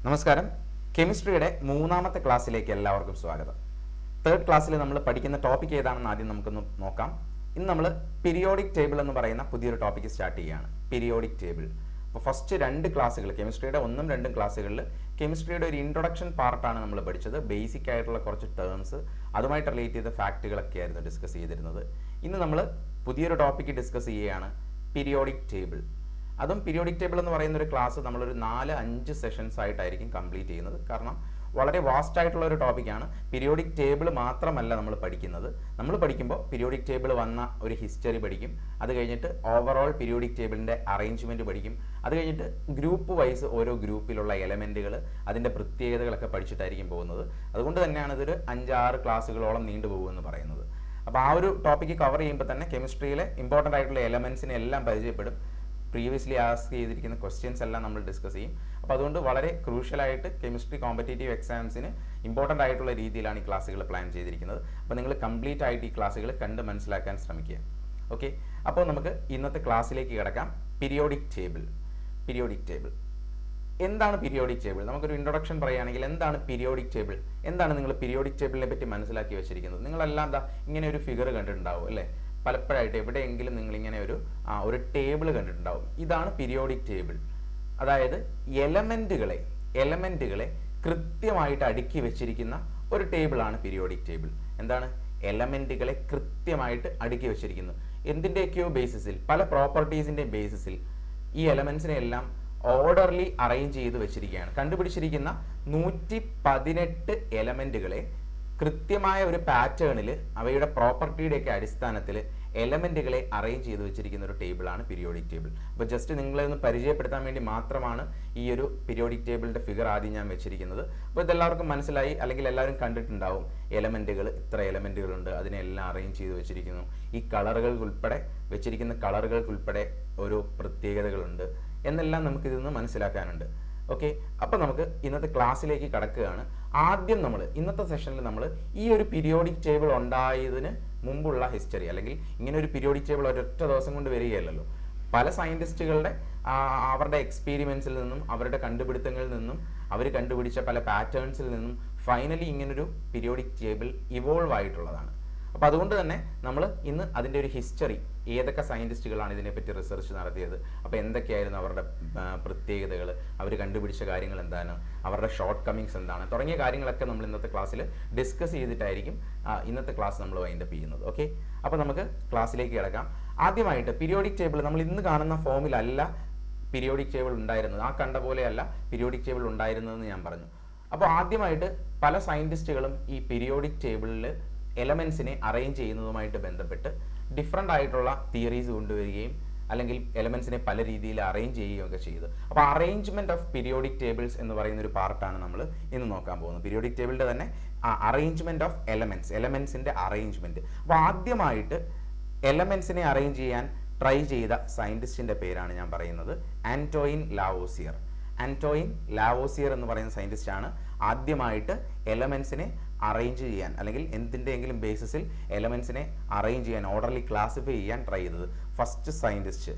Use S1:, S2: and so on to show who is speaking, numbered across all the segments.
S1: നമസ്കാരം. കെമിസ്ട്രിയുടെ മൂന്നാമത്തെ ക്ലാസ്സിലേക്ക് എല്ലാവർക്കും സ്വാഗതം. തേർഡ് ക്ലാസ്സിൽ നമ്മൾ പഠിക്കുന്ന ടോപ്പിക് ഏതാണെന്ന് ആദ്യം നമുക്കൊന്ന് നോക്കാം. ഇന്ന് നമ്മൾ പീരിയോഡിക് ടേബിൾ എന്ന് പറയുന്ന പുതിയൊരു ടോപ്പിക്ക് സ്റ്റാർട്ട് ചെയ്യുകയാണ്. Periodic table. അപ്പോൾ ഫസ്റ്റ് രണ്ട് ക്ലാസ്സുകൾ കെമിസ്ട്രിയുടെ ഒന്നും രണ്ടും ക്ലാസ്സുകളിൽ കെമിസ്ട്രിയുടെ ഒരു ഇൻട്രൊഡക്ഷൻ പാർട്ടാണ് നമ്മൾ പഠിച്ചത്. ബേസിക് ആയിട്ടുള്ള കുറച്ച് ടേംസ്, അതുമായിട്ട് റിലേറ്റ് ചെയ്ത ഫാക്റ്റുകളൊക്കെ ആയിരുന്നു ഡിസ്കസ് ചെയ്തിരുന്നത്. ഇന്ന് നമ്മൾ പുതിയൊരു ടോപ്പിക്ക് ഡിസ്കസ് ചെയ്യുകയാണ്, പീരിയോഡിക് ടേബിൾ. അതും പീരിയോഡിക് ടേബിൾ എന്ന് പറയുന്ന ഒരു ക്ലാസ് നമ്മളൊരു 4-5 സെഷൻസ് ആയിട്ടായിരിക്കും കംപ്ലീറ്റ് ചെയ്യുന്നത്. കാരണം വളരെ വാസ്റ്റ് ആയിട്ടുള്ള ഒരു ടോപ്പിക്കാണ്. പീരിയോഡിക് ടേബിൾ മാത്രമല്ല നമ്മൾ പഠിക്കുന്നത്. നമ്മൾ പഠിക്കുമ്പോൾ പീരിയോഡിക് ടേബിൾ വന്ന ഒരു ഹിസ്റ്ററി പഠിക്കും. അത് കഴിഞ്ഞിട്ട് ഓവറോൾ പീരിയോഡിക് ടേബിളിൻ്റെ അറേഞ്ച്മെൻറ്റ് പഠിക്കും. അത് കഴിഞ്ഞിട്ട് ഗ്രൂപ്പ് വൈസ് ഓരോ ഗ്രൂപ്പിലുള്ള എലമെൻറ്റുകൾ, അതിൻ്റെ പ്രത്യേകതകളൊക്കെ പഠിച്ചിട്ടായിരിക്കും പോകുന്നത്. അതുകൊണ്ട് തന്നെയാണ് ഇതൊരു 5-6 ക്ലാസ്സുകളോളം നീണ്ടുപോകുമെന്ന് പറയുന്നത്. അപ്പോൾ ആ ഒരു ടോപ്പിക്ക് കവർ ചെയ്യുമ്പോൾ തന്നെ കെമിസ്ട്രിയിലെ ഇമ്പോർട്ടൻ്റ് ആയിട്ടുള്ള എലമെൻസിനെ എല്ലാം പരിചയപ്പെടും. പ്രീവിയസ്ലി ആസ്ക് ചെയ്തിരിക്കുന്ന ക്വസ്റ്റ്യൻസ് എല്ലാം നമ്മൾ ഡിസ്കസ് ചെയ്യും. അപ്പോൾ അതുകൊണ്ട് വളരെ ക്രൂഷ്യലായിട്ട് കെമിസ്ട്രി കോമ്പറ്റേറ്റീവ് എക്സാംസിന് ഇമ്പോർട്ടൻ്റ് ആയിട്ടുള്ള രീതിയിലാണ് ഈ ക്ലാസ്സുകൾ പ്ലാൻ ചെയ്തിരിക്കുന്നത്. അപ്പോൾ നിങ്ങൾ കംപ്ലീറ്റ് ആയിട്ട് ഈ ക്ലാസ്സുകൾ കണ്ട് മനസ്സിലാക്കാൻ ശ്രമിക്കുക. ഓക്കെ, അപ്പോൾ നമുക്ക് ഇന്നത്തെ ക്ലാസ്സിലേക്ക് കിടക്കാം. Periodic table. പീരിയോഡിക് ടേബിൾ എന്താണ്? പീരിയോഡിക് ടേബിൾ നമുക്കൊരു ഇൻട്രൊഡക്ഷൻ പറയുകയാണെങ്കിൽ എന്താണ് പീരിയോഡിക് ടേബിൾ? എന്താണ് നിങ്ങൾ പീരിയോഡിക് ടേബിളിനെ പറ്റി മനസ്സിലാക്കി വെച്ചിരിക്കുന്നത്? നിങ്ങളെല്ലാം എന്താ ഇങ്ങനെ ഒരു ഫിഗർ കണ്ടിട്ടുണ്ടാവും അല്ലേ? പലപ്പോഴായിട്ട് എവിടെയെങ്കിലും നിങ്ങളിങ്ങനെ ഒരു ടേബിൾ കണ്ടിട്ടുണ്ടാവും. ഇതാണ് പീരിയോഡിക് ടേബിൾ. അതായത് എലമെൻറ്റുകളെ കൃത്യമായിട്ട് അടുക്കി വെച്ചിരിക്കുന്ന ഒരു ടേബിളാണ് പീരിയോഡിക് ടേബിൾ. എന്താണ്? എലമെൻറ്റുകളെ കൃത്യമായിട്ട് അടുക്കി വെച്ചിരിക്കുന്നു. എന്തിൻ്റെയൊക്കെയോ ബേസിസിൽ, പല പ്രോപ്പർട്ടീസിൻ്റെ ബേസിസിൽ ഈ എലമെൻസിനെ എല്ലാം ഓർഡർലി അറേഞ്ച് ചെയ്ത് വെച്ചിരിക്കുകയാണ്. കണ്ടുപിടിച്ചിരിക്കുന്ന 118 എലമെൻറ്റുകളെ കൃത്യമായ ഒരു പാറ്റേണിൽ അവയുടെ പ്രോപ്പർട്ടിയുടെയൊക്കെ അടിസ്ഥാനത്തിൽ എലമെൻറ്റുകളെ അറേഞ്ച് ചെയ്ത് വെച്ചിരിക്കുന്ന ഒരു ടേബിളാണ് പീരിയോഡിക് ടേബിൾ. അപ്പോൾ ജസ്റ്റ് നിങ്ങളെ ഒന്ന് പരിചയപ്പെടുത്താൻ വേണ്ടി മാത്രമാണ് ഈ ഒരു പീരിയോഡിക് ടേബിളിൻ്റെ ഫിഗർ ആദ്യം ഞാൻ വെച്ചിരിക്കുന്നത്. അപ്പോൾ ഇതെല്ലാവർക്കും മനസ്സിലായി, അല്ലെങ്കിൽ എല്ലാവരും കണ്ടിട്ടുണ്ടാവും. എലമെൻറ്റുകൾ, ഇത്ര എലമെൻറ്റുകളുണ്ട്, അതിനെല്ലാം അറേഞ്ച് ചെയ്ത് വെച്ചിരിക്കുന്നു. ഈ കളറുകൾക്കുൾപ്പെടെ വെച്ചിരിക്കുന്ന കളറുകൾക്കുൾപ്പെടെ ഓരോ പ്രത്യേകതകളുണ്ട് എന്നെല്ലാം നമുക്കിതൊന്ന് മനസ്സിലാക്കാനുണ്ട്. ഓക്കെ, അപ്പോൾ നമുക്ക് ഇന്നത്തെ ക്ലാസ്സിലേക്ക് കടക്കുകയാണ്. ആദ്യം നമ്മൾ ഇന്നത്തെ സെഷനിൽ നമ്മൾ ഈ ഒരു പീരിയോഡിക് ടേബിൾ ഉണ്ടായതിന് മുമ്പുള്ള ഹിസ്റ്ററി, അല്ലെങ്കിൽ ഇങ്ങനെ ഒരു പീരിയോഡിക് ടേബിൾ ഒരൊറ്റ ദിവസം കൊണ്ട് വരികയല്ലല്ലോ. പല സയൻറ്റിസ്റ്റുകളുടെ അവരുടെ എക്സ്പീരിമെൻസിൽ നിന്നും, അവരുടെ കണ്ടുപിടുത്തങ്ങളിൽ നിന്നും, അവർ കണ്ടുപിടിച്ച പല പാറ്റേൺസിൽ നിന്നും ഫൈനലി ഇങ്ങനൊരു പീരിയോഡിക് ടേബിൾ ഇവോൾവ് ആയിട്ടുള്ളതാണ്. അപ്പോൾ അതുകൊണ്ട് തന്നെ നമ്മൾ ഇന്ന് അതിൻ്റെ ഒരു ഹിസ്റ്ററി, ഏതൊക്കെ സയൻറ്റിസ്റ്റുകളാണ് ഇതിനെപ്പറ്റി റിസർച്ച് നടത്തിയത്, അപ്പോൾ എന്തൊക്കെയായിരുന്നു അവരുടെ പ്രത്യേകതകൾ, അവർ കണ്ടുപിടിച്ച കാര്യങ്ങൾ എന്താണ്, അവരുടെ ഷോർട്ട് കമ്മിങ്സ് എന്താണ്, തുടങ്ങിയ കാര്യങ്ങളൊക്കെ നമ്മൾ ഇന്നത്തെ ക്ലാസ്സിൽ ഡിസ്കസ് ചെയ്തിട്ടായിരിക്കും ഇന്നത്തെ ക്ലാസ് നമ്മൾ വൈൻഡപ്പ് ചെയ്യുന്നത്. ഓക്കെ, അപ്പോൾ നമുക്ക് ക്ലാസ്സിലേക്ക് കിടക്കാം. ആദ്യമായിട്ട് പീരിയോഡിക് ടേബിൾ നമ്മൾ ഇന്ന് കാണുന്ന ഫോമിലല്ല പീരിയോഡിക് ടേബിൾ ഉണ്ടായിരുന്നത്. ആ കണ്ട പോലെയല്ല പീരിയോഡിക് ടേബിൾ ഉണ്ടായിരുന്നതെന്ന് ഞാൻ പറഞ്ഞു. അപ്പോൾ ആദ്യമായിട്ട് പല സയൻറ്റിസ്റ്റുകളും ഈ പീരിയോഡിക് ടേബിളിൽ എലമെൻസിനെ അറേഞ്ച് ചെയ്യുന്നതുമായിട്ട് ബന്ധപ്പെട്ട് ഡിഫറെൻ്റ് ആയിട്ടുള്ള തിയറീസ് കൊണ്ടുവരികയും അല്ലെങ്കിൽ എലമെൻസിനെ പല രീതിയിൽ അറേഞ്ച് ചെയ്യുകയും ഒക്കെ ചെയ്തു. അപ്പോൾ അറേഞ്ച്മെൻറ്റ് ഓഫ് പീരിയോഡിക് ടേബിൾസ് എന്ന് പറയുന്ന ഒരു പാർട്ടാണ് നമ്മൾ ഇന്ന് നോക്കാൻ പോകുന്നത്. പീരിയോഡിക് ടേബിളിൻ്റെ തന്നെ അറേഞ്ച്മെൻറ്റ് ഓഫ് എലമെൻസിൻ്റെ അറേഞ്ച്മെൻറ്റ്. അപ്പോൾ ആദ്യമായിട്ട് എലമെൻസിനെ അറേഞ്ച് ചെയ്യാൻ ട്രൈ ചെയ്ത സയൻറ്റിസ്റ്റിൻ്റെ പേരാണ് ഞാൻ പറയുന്നത്, ആന്റോയിൻ ലാവോസിയർ. ആന്റോയിൻ ലാവോസിയർ എന്ന് പറയുന്ന സയൻറ്റിസ്റ്റാണ് ആദ്യമായിട്ട് എലമെൻസിനെ അറേഞ്ച് ചെയ്യാൻ, അല്ലെങ്കിൽ എന്തിൻ്റെയെങ്കിലും ബേസിസിൽ എലമെൻസിനെ അറേഞ്ച് ചെയ്യാൻ, ഓർഡർലി ക്ലാസിഫൈ ചെയ്യാൻ ട്രൈ ചെയ്തത്. First scientist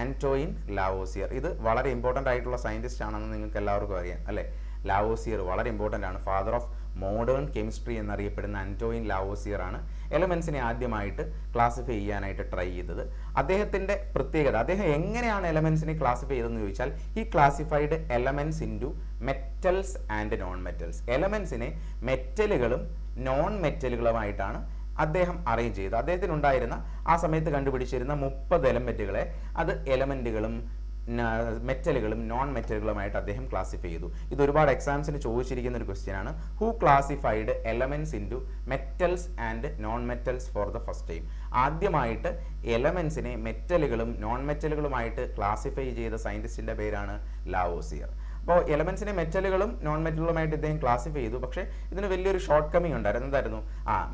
S1: Antoine Lavoisier. ഇത് വളരെ ഇമ്പോർട്ടൻ്റ് ആയിട്ടുള്ള സയൻറ്റിസ്റ്റ് ആണെന്ന് നിങ്ങൾക്ക് എല്ലാവർക്കും അറിയാം അല്ലേ? ലാവോസിയർ വളരെ ഇമ്പോർട്ടൻ്റ് ആണ്. ഫാദർ ഓഫ് മോഡേൺ കെമിസ്ട്രി എന്നറിയപ്പെടുന്ന ആന്റോയിൻ ലാവോസിയർ ആണ് എലമെൻസിനെ ആദ്യമായിട്ട് ക്ലാസിഫൈ ചെയ്യാനായിട്ട് ട്രൈ ചെയ്തത്. അദ്ദേഹത്തിൻ്റെ പ്രത്യേകത, അദ്ദേഹം എങ്ങനെയാണ് എലമെൻസിനെ ക്ലാസിഫൈ ചെയ്തതെന്ന് ചോദിച്ചാൽ, ഈ classified elements into metals and non metals. എലമെൻസിനെ മെറ്റലുകളും നോൺ മെറ്റലുകളുമായിട്ടാണ് അദ്ദേഹം അറേഞ്ച് ചെയ്തത്. അദ്ദേഹത്തിനുണ്ടായിരുന്ന ആ സമയത്ത് കണ്ടുപിടിച്ചിരുന്ന 30 എലമെൻറ്റുകളെ അത് എലമെൻറ്റുകളും മെറ്റലുകളും നോൺ മെറ്റലുകളുമായിട്ട് അദ്ദേഹം ക്ലാസിഫൈ ചെയ്തു. ഇത് ഒരുപാട് എക്സാംസിന് ചോദിച്ചിരിക്കുന്ന ഒരു ക്വസ്റ്റ്യൻ ആണ്. Who classified elements into metals and non metals for the first time? ആദ്യമായിട്ട് എലമെൻസിനെ മെറ്റലുകളും നോൺ മെറ്റലുകളുമായിട്ട് ക്ലാസിഫൈ ചെയ്ത സയൻറ്റിസ്റ്റിൻ്റെ പേരാണ് ലാവോസിയർ. അപ്പോൾ എലമെൻസിനെ മെറ്റലുകളും നോൺ മെറ്റലുകളുമായിട്ട് ഇദ്ദേഹം ക്ലാസിഫൈ ചെയ്തു. പക്ഷേ ഇതിന് വലിയൊരു ഷോർട്ട് കമ്മിങ് ഉണ്ടായിരുന്നു. എന്തായിരുന്നു?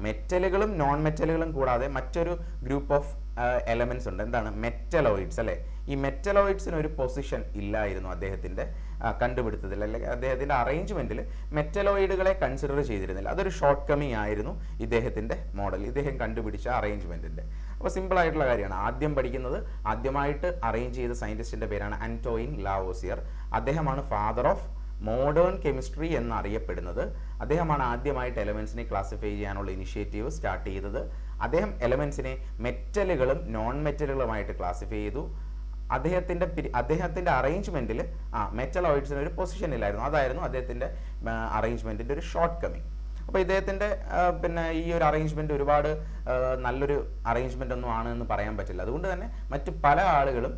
S1: മെറ്റലുകളും നോൺ മെറ്റലുകളും കൂടാതെ മറ്റൊരു ഗ്രൂപ്പ് ഓഫ് എലമെൻസ് ഉണ്ട്. എന്താണ്? മെറ്റലോയിഡ്സ് അല്ലേ? ഈ മെറ്റലോയിഡ്സിന് ഒരു പൊസിഷൻ ഇല്ലായിരുന്നു അദ്ദേഹത്തിൻ്റെ കണ്ടുപിടുത്തത്തിൽ, അല്ലെങ്കിൽ അദ്ദേഹത്തിൻ്റെ അറേഞ്ച്മെൻറ്റിൽ മെറ്റലോയിഡുകളെ കൺസിഡർ ചെയ്തിരുന്നില്ല. അതൊരു ഷോർട്ട് കമ്മിങ് ആയിരുന്നു ഇദ്ദേഹത്തിൻ്റെ മോഡൽ, ഇദ്ദേഹം കണ്ടുപിടിച്ച അറേഞ്ച്മെൻറ്റിൻ്റെ. അപ്പോൾ സിമ്പിൾ ആയിട്ടുള്ള കാര്യമാണ്. ആദ്യം പഠിക്കുന്നത്, ആദ്യമായിട്ട് അറേഞ്ച് ചെയ്ത സയൻറ്റിസ്റ്റിൻ്റെ പേരാണ് ആന്റോയിൻ ലാവോസിയർ. അദ്ദേഹമാണ് ഫാദർ ഓഫ് മോഡേൺ കെമിസ്ട്രി എന്നറിയപ്പെടുന്നത്. അദ്ദേഹമാണ് ആദ്യമായിട്ട് എലമെൻസിനെ ക്ലാസിഫൈ ചെയ്യാനുള്ള ഇനിഷ്യേറ്റീവ് സ്റ്റാർട്ട് ചെയ്തത്. അദ്ദേഹം എലമെൻസിനെ മെറ്റലുകളും നോൺ മെറ്റലുകളുമായിട്ട് ക്ലാസിഫൈ ചെയ്തു. അദ്ദേഹത്തിൻ്റെ അറേഞ്ച്മെൻറ്റിൽ മെറ്റലോയിഡ്സിന് ഒരു പൊസിഷനിലായിരുന്നു. അതായിരുന്നു അദ്ദേഹത്തിൻ്റെ അറേഞ്ച്മെൻറ്റിൻ്റെ ഒരു ഷോർട്ട് കമ്മിങ്. അപ്പോൾ ഇദ്ദേഹത്തിൻ്റെ പിന്നെ ഈ ഒരു അറേഞ്ച്മെൻറ്റ് ഒരുപാട് നല്ലൊരു അറേഞ്ച്മെൻ്റ് ഒന്നും ആണെന്ന് പറയാൻ പറ്റില്ല. അതുകൊണ്ട് തന്നെ മറ്റു പല ആളുകളും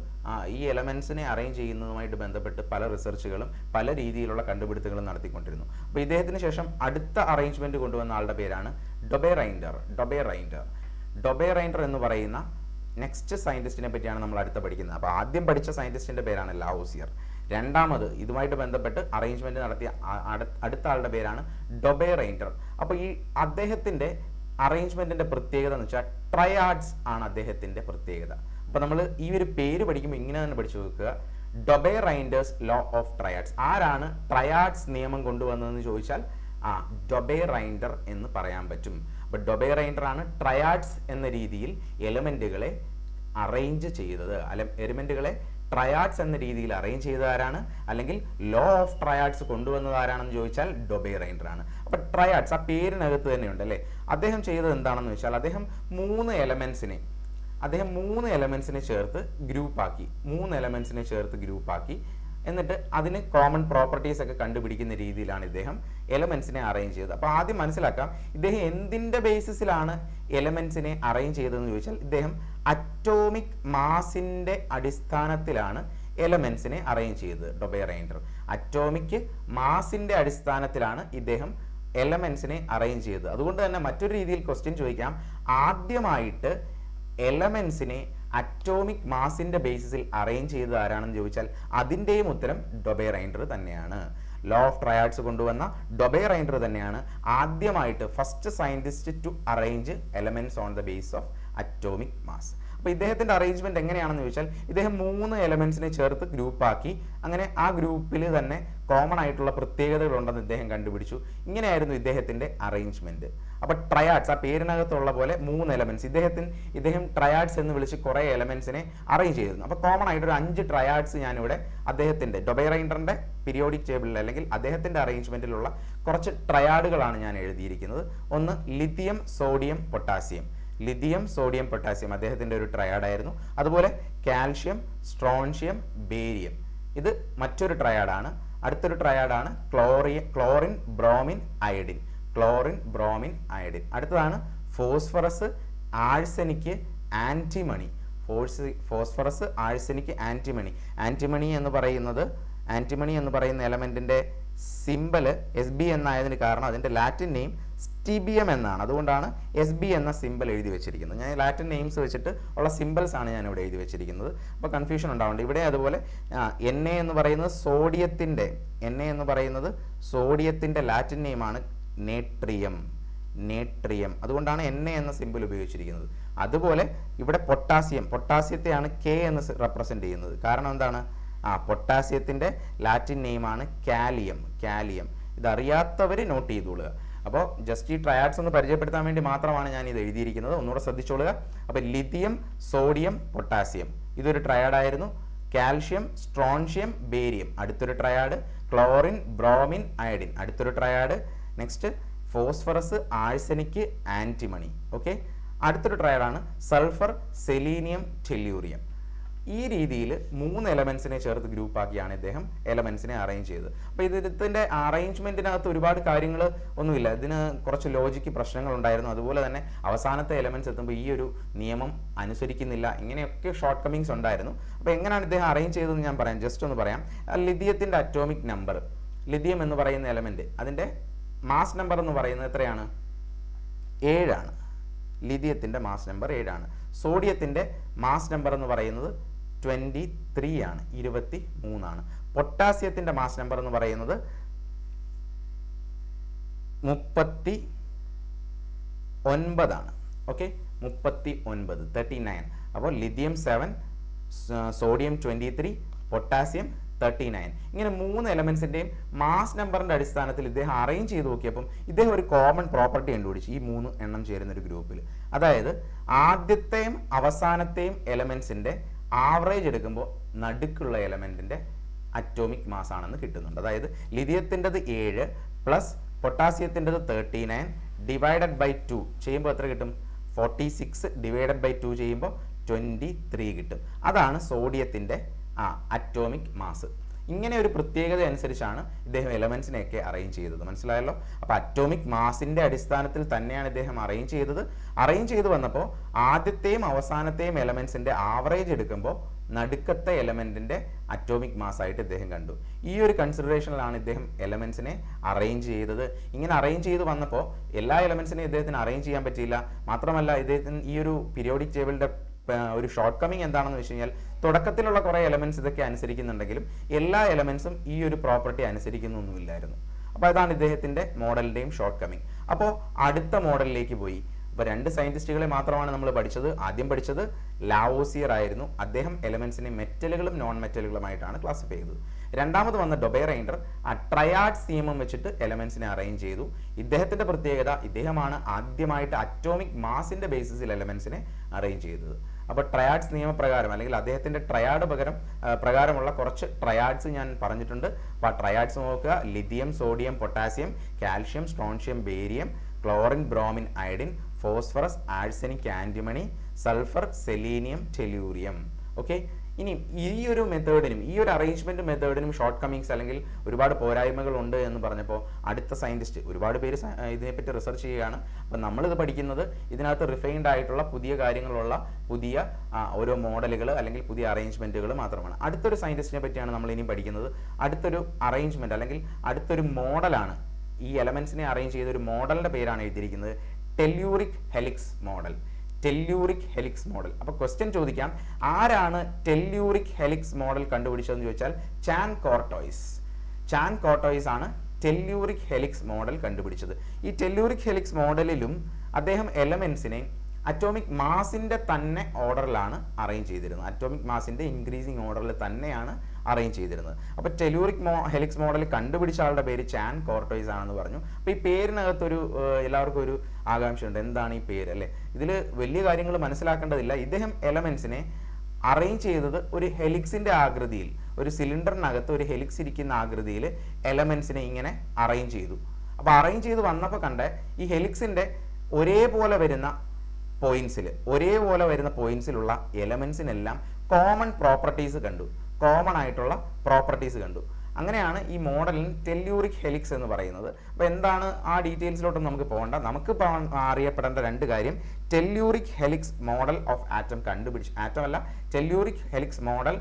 S1: ഈ എലമെൻസിനെ അറേഞ്ച് ചെയ്യുന്നതുമായിട്ട് ബന്ധപ്പെട്ട് പല റിസർച്ചുകളും പല രീതിയിലുള്ള കണ്ടുപിടുത്തങ്ങളും നടത്തിക്കൊണ്ടിരുന്നു. അപ്പോൾ ഇദ്ദേഹത്തിന് ശേഷം അടുത്ത അറേഞ്ച്മെൻറ്റ് കൊണ്ടുവന്ന ആളുടെ പേരാണ് ഡൊബെ റൈൻഡർ എന്ന് പറയുന്ന നെക്സ്റ്റ് സയൻറ്റിസ്റ്റിനെ പറ്റിയാണ് നമ്മൾ അടുത്ത പഠിക്കുന്നത്. അപ്പോൾ ആദ്യം പഠിച്ച സയൻറ്റിസ്റ്റിൻ്റെ പേരാണ് ലാവോസിയർ. രണ്ടാമത് ഇതുമായിട്ട് ബന്ധപ്പെട്ട് അറേഞ്ച്മെൻറ്റ് നടത്തിയ അടുത്ത ആളുടെ പേരാണ് ഡൊബെ റൈൻഡർ. അപ്പോൾ ഈ അദ്ദേഹത്തിൻ്റെ അറേഞ്ച്മെൻറ്റിൻ്റെ പ്രത്യേകത എന്ന് വെച്ചാൽ ട്രയാഡ്സ് ആണ് അദ്ദേഹത്തിൻ്റെ പ്രത്യേകത. അപ്പോൾ നമ്മൾ ഈ ഒരു പേര് പഠിക്കുമ്പോൾ ഇങ്ങനെ തന്നെ പഠിച്ചു വെക്കുക, ഡൊബെ റൈൻഡേഴ്സ് ലോ ഓഫ് ട്രയാഡ്സ്. ആരാണ് ട്രയാഡ്സ് നിയമം കൊണ്ടുവന്നതെന്ന് ചോദിച്ചാൽ ഡൊബെ റൈൻഡർ എന്ന് പറയാൻ പറ്റും. അപ്പോൾ ഡൊബെ റൈൻഡർ ആണ് ട്രയാഡ്സ് എന്ന രീതിയിൽ എലമെൻറ്റുകളെ അറേഞ്ച് ചെയ്തത്. എലമെൻറ്റുകളെ ട്രയാഡ്സ് എന്ന രീതിയിൽ അറേഞ്ച് ചെയ്തത് ആരാണ്, അല്ലെങ്കിൽ ലോ ഓഫ് ട്രയാഡ്സ് കൊണ്ടുവന്നത് ആരാണെന്ന് ചോദിച്ചാൽ ഡൊബെ റൈൻഡർ ആണ്. അപ്പോൾ ട്രയാഡ്സ് ആ പേരിനകത്ത് തന്നെയുണ്ട് അല്ലേ. അദ്ദേഹം ചെയ്തത് എന്താണെന്ന് വെച്ചാൽ അദ്ദേഹം മൂന്ന് എലമെൻസിനെ ചേർത്ത് ഗ്രൂപ്പാക്കി. എന്നിട്ട് അതിന് കോമൺ പ്രോപ്പർട്ടീസ് ഒക്കെ കണ്ടുപിടിക്കുന്ന രീതിയിലാണ് ഇദ്ദേഹം എലമെൻസിനെ അറേഞ്ച് ചെയ്തത്. അപ്പോൾ ആദ്യം മനസ്സിലാക്കാം, ഇദ്ദേഹം എന്തിൻ്റെ ബേസിസിലാണ് എലമെൻസിനെ അറേഞ്ച് ചെയ്തതെന്ന് ചോദിച്ചാൽ ഇദ്ദേഹം അറ്റോമിക് മാസിൻ്റെ അടിസ്ഥാനത്തിലാണ് എലമെൻസിനെ അറേഞ്ച് ചെയ്തത്. ഡൊബെ റൈൻഡർ അറ്റോമിക് മാസിൻ്റെ അടിസ്ഥാനത്തിലാണ് ഇദ്ദേഹം എലമെൻസിനെ അറേഞ്ച് ചെയ്തത്. അതുകൊണ്ട് തന്നെ മറ്റൊരു രീതിയിൽ ക്വസ്റ്റ്യൻ ചോദിക്കാം, ആദ്യമായിട്ട് എലമെൻസിനെ അറ്റോമിക് മാസിൻ്റെ ബേസിസിൽ അറേഞ്ച് ചെയ്തത് ആരാണെന്ന് ചോദിച്ചാൽ അതിൻ്റെയും ഉത്തരം ഡൊബെ റൈൻഡർ തന്നെയാണ്. ലോ ഓഫ് ട്രയാഡ്സ് കൊണ്ടുവന്ന ഡൊബെ റൈൻഡർ തന്നെയാണ് ആദ്യമായിട്ട് first scientist to arrange elements on the base of atomic mass. അപ്പോൾ ഇദ്ദേഹത്തിൻ്റെ അറേഞ്ച്മെൻറ്റ് എങ്ങനെയാണെന്ന് ചോദിച്ചാൽ ഇദ്ദേഹം മൂന്ന് എലമെൻസിനെ ചേർത്ത് ഗ്രൂപ്പാക്കി. അങ്ങനെ ആ ഗ്രൂപ്പിൽ തന്നെ കോമൺ ആയിട്ടുള്ള പ്രത്യേകതകളുണ്ടെന്ന് ഇദ്ദേഹം കണ്ടുപിടിച്ചു. ഇങ്ങനെയായിരുന്നു ഇദ്ദേഹത്തിൻ്റെ അറേഞ്ച്മെൻറ്റ്. അപ്പോൾ ട്രയാഡ്സ് ആ പേരിനകത്തുള്ള പോലെ മൂന്ന് എലമെൻറ്റ്സ് ഇദ്ദേഹം ട്രയാഡ്സ് എന്ന് വിളിച്ച് കുറേ എലമെൻസിനെ അറേഞ്ച് ചെയ്തിരുന്നു. അപ്പോൾ കോമൺ ആയിട്ട് ഒരു 5 ട്രയാഡ്സ് ഞാനിവിടെ അദ്ദേഹത്തിൻ്റെ ഡൊബെ റൈൻഡറിൻ്റെ പീരിയോഡിക് ടേബിളിൽ അല്ലെങ്കിൽ അദ്ദേഹത്തിൻ്റെ അറേഞ്ച്മെൻറ്റിലുള്ള കുറച്ച് ട്രയാഡുകളാണ് ഞാൻ എഴുതിയിരിക്കുന്നത്. ഒന്ന് ലിഥിയം സോഡിയം പൊട്ടാസ്യം അദ്ദേഹത്തിൻ്റെ ഒരു ട്രയാഡായിരുന്നു. അതുപോലെ കാൽഷ്യം, സ്ട്രോൺഷ്യം, ബേരിയം ഇത് മറ്റൊരു ട്രയാഡാണ്. അടുത്തൊരു ട്രയാഡാണ് ക്ലോറിൻ, ബ്രോമിൻ, അയഡിൻ. അടുത്തതാണ് phosphorus, arsenic, antimony. Phosphorus, arsenic, antimony എന്ന് പറയുന്ന എലമെൻറ്റിൻ്റെ സിമ്പൽ SB എന്നായതിന് കാരണം അതിൻ്റെ ലാറ്റിൻ നെയിം സ്റ്റിബിയം എന്നാണ്. അതുകൊണ്ടാണ് SB എന്ന സിമ്പൽ എഴുതി വെച്ചിരിക്കുന്നത്. ഞാൻ ലാറ്റിൻ നെയിംസ് വെച്ചിട്ട് ഉള്ള സിമ്പിൾസ് ആണ് ഞാനിവിടെ എഴുതി വെച്ചിരിക്കുന്നത്. അപ്പോൾ കൺഫ്യൂഷൻ ഉണ്ടാവുന്നുണ്ട്. ഇവിടെ അതുപോലെ Na എന്ന് പറയുന്നത് സോഡിയത്തിൻ്റെ ലാറ്റിൻ നെയിമാണ് നേട്രിയം. അതുകൊണ്ടാണ് Na എന്ന സിമ്പിൾ ഉപയോഗിച്ചിരിക്കുന്നത്. അതുപോലെ ഇവിടെ പൊട്ടാസ്യത്തെയാണ് K എന്ന് റെപ്രസെൻ്റ് ചെയ്യുന്നത്. കാരണം എന്താണ്, പൊട്ടാസ്യത്തിൻ്റെ ലാറ്റിൻ നെയിമാണ് കാലിയം. ഇതറിയാത്തവർ നോട്ട് ചെയ്തോളുക. അപ്പോൾ ജസ്റ്റ് ഈ ട്രയാഡ്സ് ഒന്ന് പരിചയപ്പെടുത്താൻ വേണ്ടി മാത്രമാണ് ഞാൻ ഇത് എഴുതിയിരിക്കുന്നത്. ഒന്നുകൂടെ ശ്രദ്ധിച്ചോളുക. അപ്പോൾ ലിഥിയം, സോഡിയം, പൊട്ടാസ്യം ഇതൊരു ട്രയാഡായിരുന്നു. കാൽഷ്യം, സ്ട്രോൺഷ്യം, ബേരിയം അടുത്തൊരു ട്രയാഡ്. ക്ലോറിൻ, ബ്രോമിൻ, അയഡിൻ അടുത്തൊരു triad. Next phosphorus, arsenic, antimony. Okay, അടുത്തൊരു ട്രയാഡാണ് സൾഫർ, സെലീനിയം, ടെല്ലൂറിയം. ഈ രീതിയിൽ 3 എലമെൻസിനെ ചേർത്ത് ഗ്രൂപ്പാക്കിയാണ് ഇദ്ദേഹം എലമെൻസിനെ അറേഞ്ച് ചെയ്തത്. അപ്പോൾ ഇതിൻ്റെ അറേഞ്ച്മെൻറ്റിനകത്ത് ഒരുപാട് കാര്യങ്ങൾ ഒന്നുമില്ല. ഇതിന് കുറച്ച് ലോജിക്ക് പ്രശ്നങ്ങളുണ്ടായിരുന്നു. അതുപോലെ തന്നെ അവസാനത്തെ എലമെൻറ്റ്സ് എത്തുമ്പോൾ ഈ ഒരു നിയമം അനുസരിക്കുന്നില്ല, ഇങ്ങനെയൊക്കെ ഷോർട്ട് കമ്മിങ്സ് ഉണ്ടായിരുന്നു. അപ്പോൾ എങ്ങനെയാണ് ഇദ്ദേഹം അറേഞ്ച് ചെയ്തതെന്ന് ഞാൻ പറയാം, ജസ്റ്റ് ഒന്ന് പറയാം. ലിഥിയത്തിൻ്റെ അറ്റോമിക് നമ്പർ, ലിഥിയം എന്ന് പറയുന്ന എലമെൻറ്റ് അതിൻ്റെ മാസ് നമ്പർ എന്ന് പറയുന്നത് എത്രയാണ്? 7 ആണ്. ലിഥിയത്തിൻ്റെ മാസ് നമ്പർ 7 ആണ്. സോഡിയത്തിൻ്റെ മാസ് നമ്പർ എന്ന് പറയുന്നത് 23 ആണ്, 23 ആണ്. പൊട്ടാസ്യത്തിൻ്റെ മാസ് നമ്പർ എന്ന് പറയുന്നത് 39 ആണ്. ഓക്കെ, 39. അപ്പോൾ ലിഥിയം 7, സോഡിയം 23, പൊട്ടാസ്യം 39. ഇങ്ങനെ 3 എലമെൻസിൻ്റെയും മാസ് നമ്പറിൻ്റെ അടിസ്ഥാനത്തിൽ ഇദ്ദേഹം അറേഞ്ച് ചെയ്ത് നോക്കിയപ്പം ഇദ്ദേഹം ഒരു കോമൺ പ്രോപ്പർട്ടി കണ്ടുപിടിച്ചു ഈ 3 എണ്ണം ചേരുന്ന ഒരു ഗ്രൂപ്പിൽ. അതായത് ആദ്യത്തെയും അവസാനത്തെയും എലമെൻസിൻ്റെ ആവറേജ് എടുക്കുമ്പോൾ നടുക്കുള്ള എലമെൻറ്റിൻ്റെ അറ്റോമിക് മാസ് ആണെന്ന് കിട്ടുന്നുണ്ട്. അതായത് ലിഥിയത്തിൻ്റെത് 7 പ്ലസ് പൊട്ടാസ്യത്തിൻ്റെത് 39 ഡിവൈഡഡ് ബൈ 2 ചെയ്യുമ്പോൾ എത്ര കിട്ടും? 46 ഡിവൈഡഡ് ബൈ 2 ചെയ്യുമ്പോൾ 23 കിട്ടും. അതാണ് സോഡിയത്തിൻ്റെ അറ്റോമിക് മാസ്. ഇങ്ങനെ ഒരു പ്രത്യേകത അനുസരിച്ചാണ് ഇദ്ദേഹം എലമെൻസിനെയൊക്കെ അറേഞ്ച് ചെയ്തത്. മനസ്സിലായല്ലോ? അപ്പോൾ അറ്റോമിക് മാസിൻ്റെ അടിസ്ഥാനത്തിൽ തന്നെയാണ് ഇദ്ദേഹം അറേഞ്ച് ചെയ്തത്. അറേഞ്ച് ചെയ്ത് വന്നപ്പോൾ ആദ്യത്തെയും അവസാനത്തെയും എലമെൻസിൻ്റെ ആവറേജ് എടുക്കുമ്പോൾ നടുക്കത്തെ എലമെൻറ്റിൻ്റെ അറ്റോമിക് മാസ് ആയിട്ട് ഇദ്ദേഹം കണ്ടു. ഈ ഒരു കൺസിഡറേഷനിലാണ് ഇദ്ദേഹം എലമെൻസിനെ അറേഞ്ച് ചെയ്തത്. ഇങ്ങനെ അറേഞ്ച് ചെയ്ത് വന്നപ്പോൾ എല്ലാ എലമെൻസിനെയും ഇദ്ദേഹത്തിന് അറേഞ്ച് ചെയ്യാൻ പറ്റിയില്ല. മാത്രമല്ല ഇദ്ദേഹത്തിന് ഈ ഒരു പീരിയോഡിക് ടേബിളിൻ്റെ ഒരു ഷോർട്ട് കമ്മിങ് എന്താണെന്ന് വെച്ച് കഴിഞ്ഞാൽ തുടക്കത്തിലുള്ള കുറേ എലമെൻറ്റ്സ് ഇതൊക്കെ അനുസരിക്കുന്നുണ്ടെങ്കിലും എല്ലാ എലമെൻറ്റ്സും ഈ ഒരു പ്രോപ്പർട്ടി അനുസരിക്കുന്നൊന്നുമില്ലായിരുന്നു. അപ്പോൾ അതാണ് ഇദ്ദേഹത്തിൻ്റെ മോഡലിൻ്റെയും ഷോർട്ട് കമ്മിങ്. അപ്പോൾ അടുത്ത മോഡലിലേക്ക് പോയി. അപ്പോൾ 2 സയൻറ്റിസ്റ്റുകളെ മാത്രമാണ് നമ്മൾ പഠിച്ചത്. ആദ്യം പഠിച്ചത് ലാവോസിയർ ആയിരുന്നു. അദ്ദേഹം എലമെൻസിനെ മെറ്റലുകളും നോൺ മെറ്റലുകളുമായിട്ടാണ് ക്ലാസിഫൈ ചെയ്തത്. രണ്ടാമത് വന്ന ഡൊബൈറൈൻഡർ ട്രയാഡ്സ് നിയമം വെച്ചിട്ട് എലമെൻസിനെ അറേഞ്ച് ചെയ്തു. ഇദ്ദേഹത്തിൻ്റെ പ്രത്യേകത, ഇദ്ദേഹമാണ് ആദ്യമായിട്ട് അറ്റോമിക് മാസിൻ്റെ ബേസിസിൽ എലമെൻസിനെ അറേഞ്ച് ചെയ്തത്. അപ്പോൾ ട്രയാഡ്സ് നിയമപ്രകാരം അല്ലെങ്കിൽ അദ്ദേഹത്തിൻ്റെ ട്രയാഡ് പ്രകാരമുള്ള കുറച്ച് ട്രയാഡ്സ് ഞാൻ പറഞ്ഞിട്ടുണ്ട്. അപ്പോൾ ആ ട്രയാഡ്സ് നോക്കുക: lithium, sodium, potassium, calcium, strontium, barium, chlorine, bromine, iodine, phosphorus, arsenic, antimony, sulphur, selenium, tellurium. Okay, ഇനി ഈ ഒരു മെത്തേഡിനും ഈ ഒരു അറേഞ്ച്മെന്റ് മെത്തേഡിനും ഷോർട്ട് കമ്മിങ്സ് അല്ലെങ്കിൽ ഒരുപാട് പോരായ്മകൾ ഉണ്ട് എന്ന് പറഞ്ഞപ്പോൾ അടുത്ത സയൻറ്റിസ്റ്റ് ഒരുപാട് പേര് ഇതിനെപ്പറ്റി റിസർച്ച് ചെയ്യുകയാണ്. അപ്പം നമ്മളിത് പഠിക്കുന്നത് ഇതിനകത്ത് റിഫൈൻഡ് ആയിട്ടുള്ള പുതിയ കാര്യങ്ങളുള്ള പുതിയ ഓരോ മോഡലുകൾ അല്ലെങ്കിൽ പുതിയ അറേഞ്ച്മെൻറ്റുകൾ മാത്രമാണ്. അടുത്തൊരു സയൻറ്റിസ്റ്റിനെ പറ്റിയാണ് നമ്മൾ ഇനി പഠിക്കുന്നത്. അടുത്തൊരു അറേഞ്ച്മെൻറ്റ് അല്ലെങ്കിൽ അടുത്തൊരു മോഡലാണ്. ഈ എലമെൻസിനെ അറേഞ്ച് ചെയ്ത ഒരു മോഡലിൻ്റെ പേരാണ് എഴുതിയിരിക്കുന്നത് telluric helix model. Telluric helix model. അപ്പോൾ ക്വസ്റ്റ്യൻ ചോദിക്കാം, ആരാണ് ടെല്യൂറിക് ഹെലിക്സ് മോഡൽ കണ്ടുപിടിച്ചതെന്ന് ചോദിച്ചാൽ ചാൻ കോർട്ടോയിസ് ആണ് ടെല്യൂറിക് ഹെലിക്സ് മോഡൽ കണ്ടുപിടിച്ചത്. ഈ ടെല്യൂറിക് ഹെലിക്സ് മോഡലിലും അദ്ദേഹം എലമെൻസിനെ അറ്റോമിക് മാസിൻ്റെ തന്നെ ഓർഡറിലാണ് അറേഞ്ച് ചെയ്തിരുന്നത്. അറ്റോമിക് മാസിൻ്റെ ഇൻക്രീസിങ് ഓർഡറിൽ തന്നെയാണ് അറേഞ്ച് ചെയ്തിരുന്നത്. അപ്പോൾ ടെല്യൂറിക് ഹെലിക്സ് മോഡൽ കണ്ടുപിടിച്ച ആളുടെ പേര് ചാൻ കോർട്ടോയിസ് ആണെന്ന് പറഞ്ഞു. അപ്പോൾ ഈ പേരിനകത്തൊരു എല്ലാവർക്കും ഒരു ആകാംക്ഷയുണ്ട്, എന്താണ് ഈ പേര് അല്ലേ? ഇതിൽ വലിയ കാര്യങ്ങൾ മനസ്സിലാക്കേണ്ടതില്ല. ഇദ്ദേഹം എലമെൻസിനെ അറേഞ്ച് ചെയ്തത് ഒരു ഹെലിക്സിൻ്റെ ആകൃതിയിൽ, ഒരു സിലിണ്ടറിനകത്ത് ഒരു ഹെലിക്സ് ഇരിക്കുന്ന ആകൃതിയിൽ എലമെൻസിനെ ഇങ്ങനെ അറേഞ്ച് ചെയ്തു. അപ്പോൾ അറേഞ്ച് ചെയ്ത് വന്നപ്പോൾ കണ്ട ഈ ഹെലിക്സിൻ്റെ ഒരേപോലെ വരുന്ന പോയിന്റ്സിലുള്ള എലമെൻസിനെല്ലാം കോമൺ ആയിട്ടുള്ള പ്രോപ്പർട്ടീസ് കണ്ടു. അങ്ങനെയാണ് ഈ മോഡലിന് ടെല്യൂറിക് ഹെലിക്സ് എന്ന് പറയുന്നത്. അപ്പോൾ എന്താണ് ആ ഡീറ്റെയിൽസിലോട്ടും നമുക്ക് പോകണ്ട. നമുക്ക് അറിയപ്പെടേണ്ട 2 കാര്യം: telluric helix model of atom telluric helix model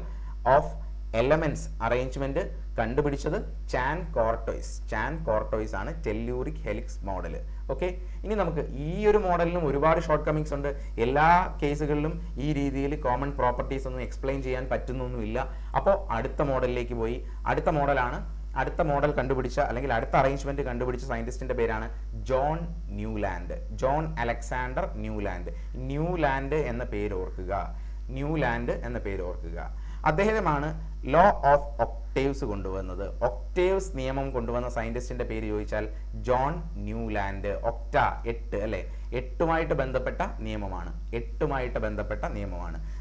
S1: of elements arrangement കണ്ടുപിടിച്ചത് ചാൻ കോർട്ടോയിസ് ആണ് ടെല്യൂറിക് ഹെലിക്സ് മോഡൽ. ഓക്കെ, ഇനി നമുക്ക് ഈ ഒരു മോഡലിനും ഒരുപാട് ഷോർട്ട് കമ്മിങ്സ് ഉണ്ട്. എല്ലാ കേസുകളിലും ഈ രീതിയിൽ കോമൺ പ്രോപ്പർട്ടീസ് ഒന്നും എക്സ്പ്ലെയിൻ ചെയ്യാൻ പറ്റുന്നൊന്നുമില്ല. അപ്പോൾ അടുത്ത മോഡലിലേക്ക് പോയി. അടുത്ത മോഡൽ കണ്ടുപിടിച്ച അല്ലെങ്കിൽ അടുത്ത അറേഞ്ച്മെന്റ് കണ്ടുപിടിച്ച സയന്റിസ്റ്റിന്റെ പേരാണ് ജോൺ അലക്സാണ്ടർ ന്യൂലാൻഡ് എന്ന പേര് ഓർക്കുക. അദ്ദേഹമാണ് ലോ ഓഫ് ഒക്ടേവ്സ് കൊണ്ടുവന്നത്. ഒക്ടേവ്സ് നിയമം കൊണ്ടുവന്ന സയന്റിസ്റ്റിന്റെ പേര് ചോദിച്ചാൽ ജോൺ ന്യൂലാൻഡ്. 8 അല്ലെ, 8 ബന്ധപ്പെട്ട നിയമമാണ്.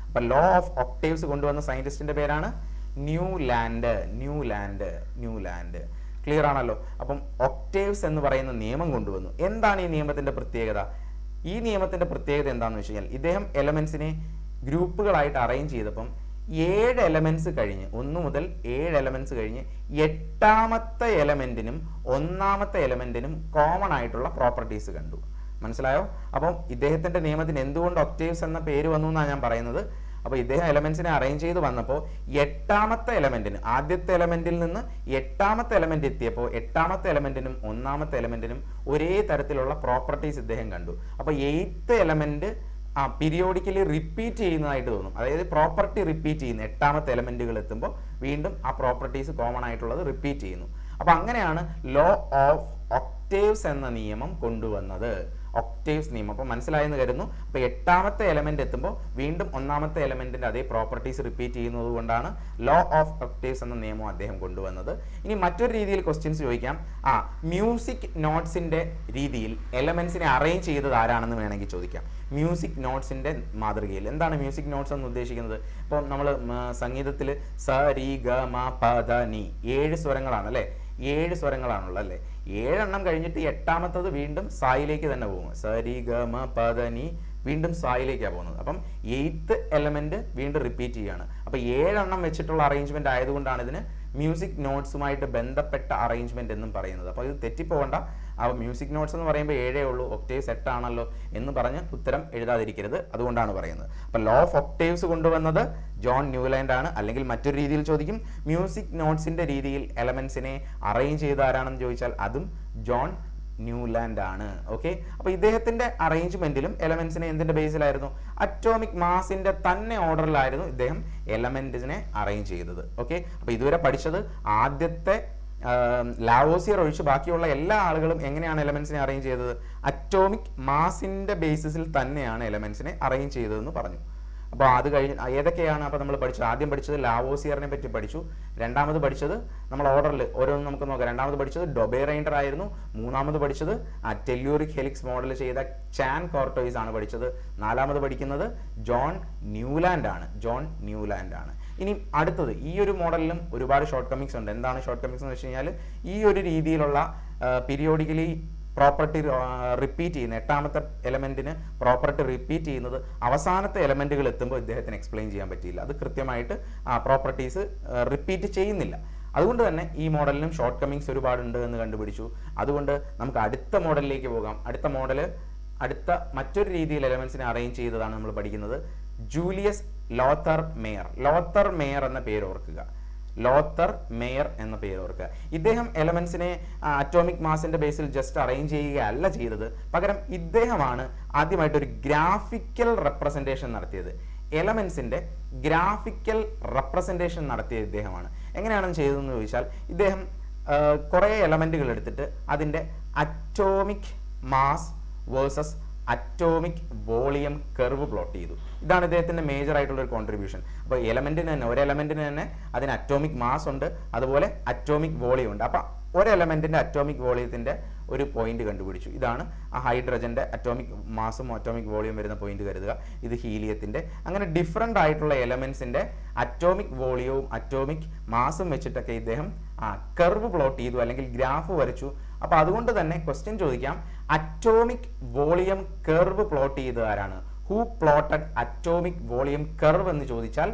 S1: അപ്പൊ ലോ ഓഫ് ഒക്ടേവ്സ് കൊണ്ടുവന്ന സയന്റിസ്റ്റിന്റെ പേരാണ് ന്യൂലാൻഡ്. ക്ലിയർ ആണല്ലോ? അപ്പം ഒക്ടേവ്സ് എന്ന് പറയുന്ന നിയമം കൊണ്ടുവന്നു. എന്താണ് ഈ നിയമത്തിന്റെ പ്രത്യേകത? ഈ നിയമത്തിന്റെ പ്രത്യേകത എന്താണെന്ന് വെച്ച് കഴിഞ്ഞാൽ ഇദ്ദേഹം എലമെന്റ്സിനെ ഗ്രൂപ്പുകളായിട്ട് അറേഞ്ച് ചെയ്തപ്പം 7 എലമെന്റ്സ് കഴിഞ്ഞ് 1 മുതൽ 7 എലമെന്റ്സ് കഴിഞ്ഞ് 8ാമത്തെ എലമെന്റിനും 1ാമത്തെ എലമെന്റിനും കോമൺ ആയിട്ടുള്ള പ്രോപ്പർട്ടീസ് കണ്ടു. മനസ്സിലായോ? അപ്പം ഇദ്ദേഹത്തിന്റെ നിയമത്തിന് എന്തുകൊണ്ട് ഒക്ടേവ്സ് എന്ന പേര് വന്നു എന്നാണ് ഞാൻ പറയുന്നത്. അപ്പോൾ ഇദ്ദേഹം എലമെന്റ്സിനെ അറേഞ്ച് ചെയ്ത് വന്നപ്പോൾ 8ാമത്തെ എലമെന്റിന്, ആദ്യത്തെ എലമെന്റിൽ നിന്ന് 8ാമത്തെ എലമെന്റ് എത്തിയപ്പോൾ 8ാമത്തെ എലമെന്റിനും 1ാമത്തെ എലമെന്റിനും ഒരേ തരത്തിലുള്ള പ്രോപ്പർട്ടീസ് ഇദ്ദേഹം കണ്ടു. അപ്പോൾ 8th എലമെന്റ് പീരിയോഡിക്കലി റിപ്പീറ്റ് ചെയ്യുന്നതായിട്ട് തോന്നും. അതായത് പ്രോപ്പർട്ടി റിപ്പീറ്റ് ചെയ്യുന്നു. 8ാമത്തെ എലമെന്റുകൾ എത്തുമ്പോൾ വീണ്ടും ആ പ്രോപ്പർട്ടീസ് കോമൺ ആയിട്ടുള്ളത് റിപ്പീറ്റ് ചെയ്യുന്നു. അപ്പോൾ അങ്ങനെയാണ് ലോ ഓഫ് ഒക്ടേവ്സ് എന്ന നിയമം കൊണ്ടുവന്നത്. ഒക്ടേവ്സ് നിയമം. അപ്പോൾ മനസ്സിലായെന്ന് കരുതുന്നു. അപ്പോൾ 8ാമത്തെ എലമെന്റ് എത്തുമ്പോൾ വീണ്ടും 1ാമത്തെ എലമെന്റിന്റെ അതേ പ്രോപ്പർട്ടീസ് റിപ്പീറ്റ് ചെയ്യുന്നത് കൊണ്ടാണ് ലോ ഓഫ് ഒക്ടേവ്സ് എന്ന നിയമം അദ്ദേഹം കൊണ്ടുവന്നത്. ഇനി മറ്റൊരു രീതിയിൽ ക്വസ്റ്റ്യൻസ് ചോദിക്കാം. മ്യൂസിക് നോട്ട്സിന്റെ രീതിയിൽ എലമെന്റ്സിനെ അറേഞ്ച് ചെയ്തത് ആരാണെന്ന് വേണമെങ്കിൽ ചോദിക്കാം. മ്യൂസിക് നോട്ട്സിന്റെ മാതൃകയിൽ എന്താണ് മ്യൂസിക് നോട്ട്സ് എന്ന് ഉദ്ദേശിക്കുന്നത്? ഇപ്പോൾ നമ്മൾ സംഗീതത്തിൽ സ രി ഗ മ പ ധ നി 7 സ്വരങ്ങളാണ് അല്ലേ? 7 സ്വരങ്ങളാണുള്ളത് അല്ലേ? 7 എണ്ണം കഴിഞ്ഞിട്ട് 8ാമത്തത് വീണ്ടും സായിലേക്ക് തന്നെ പോകും. സ രി ഗ മ പ ധ നി വീണ്ടും സായിലേക്കാണ് പോകുന്നത്. അപ്പം 8th എലമെന്റ് വീണ്ടും റിപ്പീറ്റ് ചെയ്യുകയാണ്. അപ്പോൾ 7 എണ്ണം വെച്ചിട്ടുള്ള അറേഞ്ച്മെന്റ് ആയതുകൊണ്ടാണ് ഇതിന് മ്യൂസിക് നോട്ട്സുമായിട്ട് ബന്ധപ്പെട്ട അറേഞ്ച്മെന്റ് എന്നും പറയുന്നത്. അപ്പോൾ ഇത് തെറ്റിപ്പോകണ്ട. അപ്പോൾ മ്യൂസിക് നോട്ട്സ് എന്ന് പറയുമ്പോൾ 7 ഉള്ളൂ, ഒക്ടേവ്സ് 8 ആണല്ലോ എന്ന് പറഞ്ഞ് ഉത്തരം എഴുതാതിരിക്കരുത്. അതുകൊണ്ടാണ് പറയുന്നത്. അപ്പോൾ ലോ ഓഫ് ഒക്ടേവ്സ് കൊണ്ടുവന്നത് ജോൺ ന്യൂലാൻഡ് ആണ്. അല്ലെങ്കിൽ മറ്റൊരു രീതിയിൽ ചോദിക്കും, മ്യൂസിക് നോട്ട്സിന്റെ രീതിയിൽ എലമെന്റ്സിനെ അറേഞ്ച് ചെയ്ത ആരാണെന്ന് ചോദിച്ചാൽ അതും ജോൺ ന്യൂലാൻഡ് ആണ്. ഓക്കെ, അപ്പോൾ ഇദ്ദേഹത്തിന്റെ അറേഞ്ച്മെന്റിലും എലമെന്റ്സിനെ എന്തിന്റെ ബേസിലായിരുന്നു? അറ്റോമിക് മാസിന്റെ തന്നെ ഓർഡറിലായിരുന്നു ഇദ്ദേഹം എലമെന്റ്സിനെ അറേഞ്ച് ചെയ്തത്. ഓക്കെ, അപ്പോൾ ഇതുവരെ പഠിച്ചത് ആദ്യത്തെ ലാവോസിയർ ഒഴിച്ച് ബാക്കിയുള്ള എല്ലാ ആളുകളും എങ്ങനെയാണ് എലമെന്റ്സിനെ അറേഞ്ച് ചെയ്തത്? അറ്റോമിക് മാസിന്റെ ബേസിസിൽ തന്നെയാണ് എലമെന്റ്സിനെ അറേഞ്ച് ചെയ്തതെന്ന് പറഞ്ഞു. അപ്പോൾ അത് കഴിഞ്ഞ് ഏതൊക്കെയാണ് അപ്പോൾ നമ്മൾ പഠിച്ചത്? ആദ്യം പഠിച്ചത് ലാവോസിയറിനെ പറ്റി പഠിച്ചു. രണ്ടാമത് പഠിച്ചത് നമ്മൾ ഓർഡറിൽ ഓരോന്നും നമുക്ക് നോക്കാം. രണ്ടാമത് പഠിച്ചത് ഡൊബേറൈൻഡർ ആയിരുന്നു. മൂന്നാമത് പഠിച്ചത് ടെല്യൂറിക് ഹെലിക്സ് മോഡൽ ചെയ്ത ചാൻ കോർട്ടോയിസ് ആണ് പഠിച്ചത്. നാലാമത് പഠിക്കുന്നത് ജോൺ ന്യൂലാൻഡ് ആണ്. ഇനി അടുത്തത്, ഈ ഒരു മോഡലിലും ഒരുപാട് ഷോർട്ട് കമ്മിങ്സ് ഉണ്ട്. എന്താണ് ഷോർട്ട് കമ്മിങ്സ് എന്ന് വെച്ച് കഴിഞ്ഞാൽ, ഈ ഒരു രീതിയിലുള്ള പീരിയോഡിക്കലി പ്രോപ്പർട്ടി റിപ്പീറ്റ് ചെയ്യുന്ന 8ാമത്തെ എലമെന്റിന് പ്രോപ്പർട്ടി റിപ്പീറ്റ് ചെയ്യുന്നത് അവസാനത്തെ എലമെന്റുകൾ എത്തുമ്പോൾ ഇദ്ദേഹത്തിന് എക്സ്പ്ലെയിൻ ചെയ്യാൻ പറ്റിയില്ല. അത് കൃത്യമായിട്ട് പ്രോപ്പർട്ടീസ് റിപ്പീറ്റ് ചെയ്യുന്നില്ല. അതുകൊണ്ട് തന്നെ ഈ മോഡലിനും ഷോർട്ട് കമ്മിങ്സ് ഒരുപാടുണ്ട് എന്ന് കണ്ടുപിടിച്ചു. അതുകൊണ്ട് നമുക്ക് അടുത്ത മോഡലിലേക്ക് പോകാം. അടുത്ത മറ്റൊരു രീതിയിൽ എലമെന്റ്സിനെ അറേഞ്ച് ചെയ്തതാണ് നമ്മൾ പഠിക്കുന്നത്. ജൂലിയസ് ലോത്തർ മേയർ എന്ന പേര് ഓർക്കുക. ഇദ്ദേഹം എലമെന്റ്സിനെ അറ്റോമിക് മാസിന്റെ ബേസിൽ ജസ്റ്റ് അറേഞ്ച് ചെയ്യുകയല്ല ചെയ്തത്. പകരം ഇദ്ദേഹമാണ് ആദ്യമായിട്ട് ഒരു ഗ്രാഫിക്കൽ റെപ്രസെന്റേഷൻ നടത്തിയത്. എലമെന്റ്സിന്റെ ഗ്രാഫിക്കൽ റെപ്രസെന്റേഷൻ നടത്തിയ ഇദ്ദേഹമാണ്. എങ്ങനെയാണെന്ന് ചെയ്തതെന്ന് ചോദിച്ചാൽ, ഇദ്ദേഹം കുറേ എലമെന്റുകൾ എടുത്തിട്ട് അതിന്റെ atomic mass versus atomic volume curve plot ചെയ്തു. ഇതാണ് ഇദ്ദേഹത്തിന്റെ മേജർ ആയിട്ടുള്ള ഒരു കോൺട്രിബ്യൂഷൻ. അപ്പോൾ ഒരു എലമെന്റിന് തന്നെ അതിന് അറ്റോമിക് മാസ് ഉണ്ട്, അതുപോലെ അറ്റോമിക് വോളിയം ഉണ്ട്. അപ്പോൾ ഒരു എലമെന്റിന്റെ അറ്റോമിക് വോളിയത്തിന്റെ ഒരു പോയിന്റ് കണ്ടുപിടിച്ചു. ഇതാണ് ആ ഹൈഡ്രജന്റെ അറ്റോമിക് മാസും അറ്റോമിക് വോളിയം വരുന്ന പോയിന്റ് കരുതുക. ഇത് ഹീലിയത്തിന്റെ. അങ്ങനെ ഡിഫറെന്റ് ആയിട്ടുള്ള എലമെന്റ്സിന്റെ അറ്റോമിക് വോളിയവും അറ്റോമിക് മാസും വെച്ചിട്ടൊക്കെ ഇദ്ദേഹം കർവ് പ്ലോട്ട് ചെയ്തു, അല്ലെങ്കിൽ ഗ്രാഫ് വരച്ചു. അപ്പൊ അതുകൊണ്ട് തന്നെ ക്വസ്റ്റ്യൻ ചോദിക്കാം, അറ്റോമിക് വോളിയം കർവ് പ്ലോട്ട് ചെയ്തത് ആരാണ്? Who plotted atomic volume curve എന്ന് ചോദിച്ചാൽ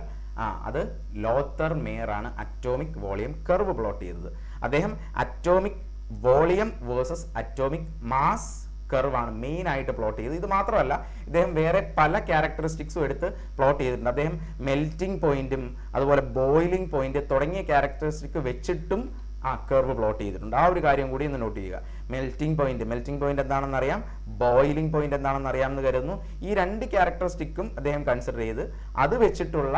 S1: അത് ലോത്തർ മേയർ ആണ് അറ്റോമിക് വോളിയം കർവ് പ്ലോട്ട് ചെയ്തത്. അദ്ദേഹം atomic volume versus atomic mass കർവാണ് മെയിൻ ആയിട്ട് പ്ലോട്ട് ചെയ്തത്. ഇത് മാത്രമല്ല, ഇദ്ദേഹം വേറെ പല ക്യാരക്ടറിസ്റ്റിക്സും എടുത്ത് പ്ലോട്ട് ചെയ്തിട്ടുണ്ട്. അദ്ദേഹം മെൽറ്റിംഗ് പോയിന്റും അതുപോലെ ബോയിലിംഗ് പോയിന്റ് തുടങ്ങിയ ക്യാരക്ടറിസ്റ്റിക് വെച്ചിട്ടും കർവ് പ്ലോട്ട് ചെയ്തിട്ടുണ്ട്. ആ ഒരു കാര്യം കൂടി ഒന്ന് നോട്ട് ചെയ്യുക. മെൽറ്റിംഗ് പോയിന്റ് എന്താണെന്ന് അറിയാം, ബോയിലിംഗ് പോയിന്റ് എന്താണെന്ന് അറിയാമെന്ന് കരുതുന്നു. ഈ രണ്ട് ക്യാരക്ടറിസ്റ്റിക്കും അദ്ദേഹം കൺസിഡർ ചെയ്ത് അത് വെച്ചിട്ടുള്ള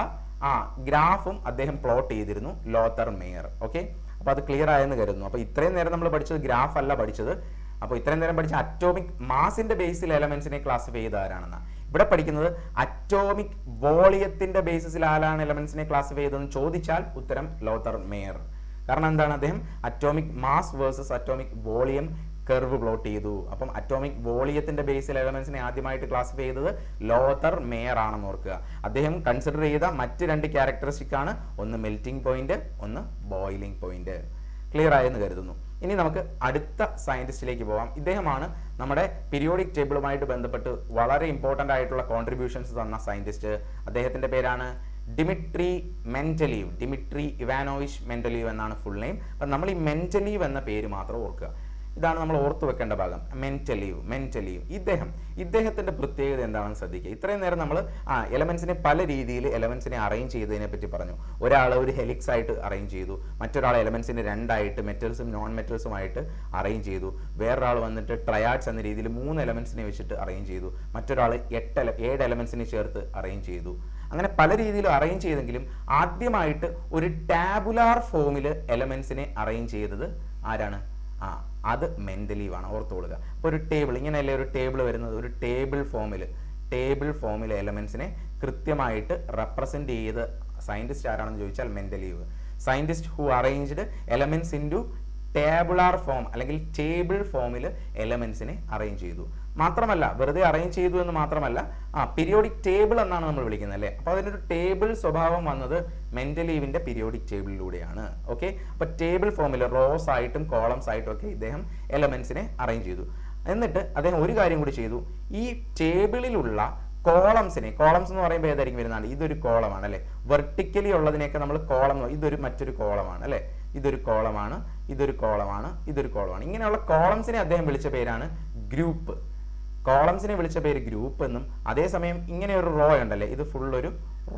S1: ഗ്രാഫും അദ്ദേഹം പ്ലോട്ട് ചെയ്തിരുന്നു, ലോത്തർ മേയർ. ഓക്കെ, അപ്പോൾ അത് ക്ലിയർ ആയെന്ന് കരുതുന്നു. അപ്പോൾ ഇത്രയും നേരം നമ്മൾ പഠിച്ചത് ഗ്രാഫ് അല്ല പഠിച്ചത്. അപ്പോൾ ഇത്രയും നേരം പഠിച്ച അറ്റോമിക് മാസിന്റെ ബേസിൽ എലമെന്റ്സിനെ ക്ലാസിഫൈ ചെയ്ത ആരാണെന്ന്. ഇവിടെ പഠിക്കുന്നത് അറ്റോമിക് വോളിയത്തിന്റെ ബേസിസിൽ ആരാണ് എലമെന്റ്സിനെ ക്ലാസിഫൈ ചെയ്തതെന്ന് ചോദിച്ചാൽ ഉത്തരം ലോത്തർ മേയർ. കാരണം എന്താണ്? അദ്ദേഹം atomic mass versus atomic volume curve plot ചെയ്തു. അപ്പം അറ്റോമിക് വോളിയത്തിന്റെ ബേസിൽ എലമെന്റ്സിനെ ആദ്യമായിട്ട് ക്ലാസിഫൈ ചെയ്തത് ലോത്തർ മേയർ ആണെന്ന് ഓർക്കുക. അദ്ദേഹം കൺസിഡർ ചെയ്ത മറ്റ് രണ്ട് ക്യാരക്ടറിസ്റ്റിക് ആണ്, ഒന്ന് മെൽറ്റിംഗ് പോയിന്റ്, ഒന്ന് ബോയിലിംഗ് പോയിന്റ്. ക്ലിയർ ആയെന്ന് കരുതുന്നു. ഇനി നമുക്ക് അടുത്ത സയന്റിസ്റ്റിലേക്ക് പോകാം. ഇദ്ദേഹമാണ് നമ്മുടെ പീരിയോഡിക് ടേബിളുമായിട്ട് ബന്ധപ്പെട്ട് വളരെ ഇമ്പോർട്ടൻ്റ് ആയിട്ടുള്ള കോൺട്രിബ്യൂഷൻസ് തന്ന സയന്റിസ്റ്റ്. അദ്ദേഹത്തിന്റെ പേരാണ് ഡിമിട്രി ഇവാനോവിച്ച് മെന്റലീവ് എന്നാണ് ഫുൾ നെയിം. അപ്പം നമ്മൾ ഈ മെന്റലീവ് എന്ന പേര് മാത്രം ഓർക്കുക. ഇതാണ് നമ്മൾ ഓർത്തു വെക്കേണ്ട ഭാഗം. മെന്റലീവ് ഇദ്ദേഹത്തിന്റെ പ്രത്യേകത എന്താണെന്ന് ശ്രദ്ധിക്കുക. ഇത്രയും നേരം നമ്മൾ എലമെന്റ്സിനെ പല രീതിയിൽ എലമെന്റ്സിനെ അറേഞ്ച് ചെയ്തതിനെ പറ്റി പറഞ്ഞു. ഒരാൾ ഒരു ഹെലിക്സ് ആയിട്ട് അറേഞ്ച് ചെയ്തു, മറ്റൊരാൾ എലമെന്റ്സിനെ രണ്ടായിട്ട് മെറ്റൽസും നോൺ മെറ്റൽസുമായിട്ട് അറേഞ്ച് ചെയ്തു, വേറൊരാൾ വന്നിട്ട് ട്രയാഡ്സ് എന്ന രീതിയിൽ 3 എലമെന്റ്സിനെ വെച്ചിട്ട് അറേഞ്ച് ചെയ്തു, മറ്റൊരാൾ 7 എലമെന്റ്സിനെ ചേർത്ത് അറേഞ്ച് ചെയ്തു. അങ്ങനെ പല രീതിയിൽ അറേഞ്ച് ചെയ്തെങ്കിലും ആദ്യമായിട്ട് ഒരു ടാബുലാർ ഫോമിൽ എലമെന്റ്സിനെ അറേഞ്ച് ചെയ്തത് ആരാണ്? അത് മെന്റലീവ് ആണ്, ഓർത്തുകൊള്ളുക. അപ്പോൾ ഒരു ടേബിൾ ഇങ്ങനെയല്ലേ ഒരു ടേബിൾ വരുന്നത്, ഒരു ടേബിൾ ഫോമിൽ എലമെന്റ്സിനെ കൃത്യമായിട്ട് റെപ്രസെന്റ് ചെയ്ത് സയന്റിസ്റ്റ് ആരാണെന്ന് ചോദിച്ചാൽ Mendeleev. Scientist who arranged elements into tabular form അല്ലെങ്കിൽ ടേബിൾ ഫോമിൽ എലമെന്റ്സിനെ അറേഞ്ച് ചെയ്തു. മാത്രമല്ല വെറുതെ അറേഞ്ച് ചെയ്തു എന്ന് മാത്രമല്ല, പീരിയോഡിക് ടേബിൾ എന്നാണ് നമ്മൾ വിളിക്കുന്നത് അല്ലേ. അപ്പോൾ അതിനൊരു ടേബിൾ സ്വഭാവം വന്നത് മെന്റലീവിന്റെ പീരിയോഡിക് ടേബിളിലൂടെയാണ്. ഓക്കെ, അപ്പോൾ ടേബിൾ ഫോമിൽ റോസ് ആയിട്ടും കോളംസ് ആയിട്ടും ഒക്കെ ഇദ്ദേഹം എലമെന്റ്സിനെ അറേഞ്ച് ചെയ്തു. എന്നിട്ട് അദ്ദേഹം ഒരു കാര്യം കൂടി ചെയ്തു, ഈ ടേബിളിലുള്ള കോളംസ് എന്ന് പറയുമ്പോൾ ഏതായിരിക്കും വരുന്നതാണ്, ഇതൊരു കോളമാണ് അല്ലെ. വെർട്ടിക്കലി ഉള്ളതിനെയൊക്കെ നമ്മൾ കോളം, ഇതൊരു മറ്റൊരു കോളമാണ് അല്ലെ, ഇതൊരു കോളമാണ്, ഇതൊരു കോളമാണ്, ഇതൊരു കോളമാണ്. ഇങ്ങനെയുള്ള കോളംസിനെ അദ്ദേഹം വിളിച്ച പേരാണ് ഗ്രൂപ്പ്. കോളംസിനെ വിളിച്ച പേര് ഗ്രൂപ്പ് എന്നും, അതേസമയം ഇങ്ങനെ ഒരു റോ ഉണ്ടല്ലേ, ഇത് ഫുൾ ഒരു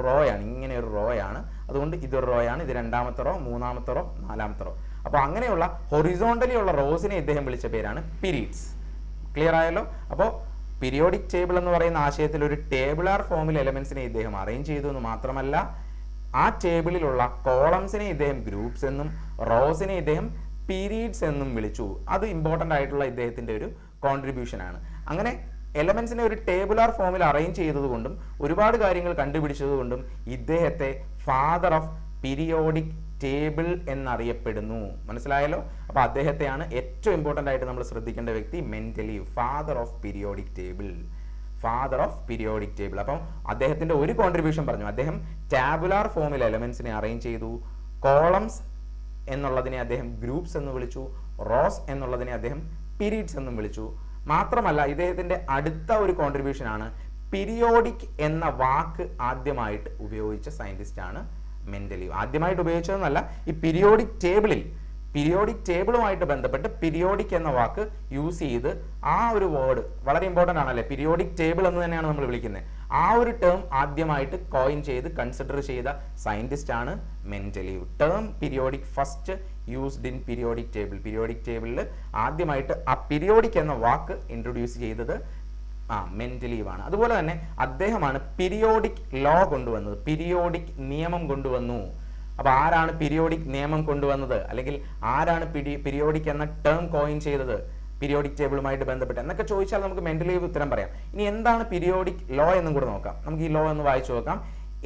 S1: റോ ആണ്, ഇങ്ങനെ ഒരു റോ ആണ്, അതുകൊണ്ട് ഇതൊരു റോ ആണ്, ഇത് രണ്ടാമത്തെ റോ, മൂന്നാമത്തെ റോ, നാലാമത്തെ റോ. അപ്പോൾ അങ്ങനെയുള്ള ഹൊറിസോണ്ടലി ഉള്ള റോസിനെ ഇദ്ദേഹം വിളിച്ച പേരാണ് പീരീഡ്സ്. ക്ലിയർ ആയല്ലോ. അപ്പോൾ പീരിയോഡിക് ടേബിൾ എന്ന് പറയുന്ന ആശയത്തിൽ ഒരു ടേബിളാർ ഫോമിൽ എലമെന്റ്സിനെ ഇദ്ദേഹം അറേഞ്ച് ചെയ്തു എന്ന് മാത്രമല്ല, ആ ടേബിളിലുള്ള കോളംസിനെ ഇദ്ദേഹം ഗ്രൂപ്പ്സ് എന്നും റോസിനെ ഇദ്ദേഹം പീരീഡ്സ് എന്നും വിളിച്ചു. അത് ഇമ്പോർട്ടൻ്റ് ആയിട്ടുള്ള ഇദ്ദേഹത്തിന്റെ ഒരു കോൺട്രിബ്യൂഷൻ ആണ്. അങ്ങനെ എലമെന്റ്സിനെ ഒരു ടേബിളാർ ഫോമിൽ അറേഞ്ച് ചെയ്തതുകൊണ്ടും ഒരുപാട് കാര്യങ്ങൾ കണ്ടുപിടിച്ചതുകൊണ്ടും ഇദ്ദേഹത്തെ ഫാദർ ഓഫ് പീരിയോഡിക് ടേബിൾ എന്നറിയപ്പെടുന്നു. മനസ്സിലായല്ലോ. അപ്പൊ അദ്ദേഹത്തെയാണ് ഏറ്റവും ഇമ്പോർട്ടൻ്റ് ആയിട്ട് നമ്മൾ ശ്രദ്ധിക്കേണ്ട വ്യക്തി, Mendeleev, father of periodic table. അപ്പം അദ്ദേഹത്തിന്റെ ഒരു കോൺട്രിബ്യൂഷൻ പറഞ്ഞു, അദ്ദേഹം ടാബുലാർ ഫോമിൽ എലമെന്റ്സിനെ അറേഞ്ച് ചെയ്തു. കോളംസ് എന്നുള്ളതിനെ അദ്ദേഹം ഗ്രൂപ്പ്സ് എന്ന് വിളിച്ചു, റോസ് എന്നുള്ളതിനെ അദ്ദേഹം പീരീഡ്സ് എന്നും വിളിച്ചു. മാത്രമല്ല ഇദ്ദേഹത്തിന്റെ അടുത്ത ഒരു കോൺട്രിബ്യൂഷൻ ആണ്, പീരിയോഡിക് എന്ന വാക്ക് ആദ്യമായിട്ട് ഉപയോഗിച്ച സയന്റിസ്റ്റ് ആണ് മെന്റലീവ്. ആദ്യമായിട്ട് ഉപയോഗിച്ചതെന്നല്ല, ഈ പീരിയോഡിക് ടേബിളുമായിട്ട് ബന്ധപ്പെട്ട് പീരിയോഡിക് എന്ന വാക്ക് യൂസ് ചെയ്ത് ആ ഒരു വേർഡ് വളരെ ഇമ്പോർട്ടൻ്റ് ആണല്ലേ, പീരിയോഡിക് ടേബിൾ എന്ന് തന്നെയാണ് നമ്മൾ വിളിക്കുന്നത്. ആ ഒരു ടേം ആദ്യമായിട്ട് കോയിൻ ചെയ്ത് കൺസിഡർ ചെയ്ത സയന്റിസ്റ്റ് ആണ് Mendeleev. Term periodic first used in periodic ടേബിളിൽ ആദ്യമായിട്ട് ആ പീരിയോഡിക് എന്ന വാക്ക് ഇൻട്രൊഡ്യൂസ് ചെയ്തത് മെന്റലീവ് ആണ്. അതുപോലെ തന്നെ അദ്ദേഹമാണ് പീരിയോഡിക് ലോ കൊണ്ടുവന്നത്, പീരിയോഡിക് നിയമം കൊണ്ടുവന്നു. അപ്പൊ ആരാണ് പീരിയോഡിക് നിയമം കൊണ്ടുവന്നത്, അല്ലെങ്കിൽ ആരാണ് പീരിയോഡിക് എന്ന ടേം കോയിൻ ചെയ്തത് പീരിയോഡിക് ടേബിളുമായിട്ട് ബന്ധപ്പെട്ട് എന്നൊക്കെ ചോദിച്ചാൽ നമുക്ക് മെന്റലീവ് ഉത്തരം പറയാം. ഇനി എന്താണ് പീരിയോഡിക് ലോ എന്നും കൂടെ നോക്കാം. നമുക്ക് ഈ ലോ ഒന്ന് വായിച്ചു നോക്കാം.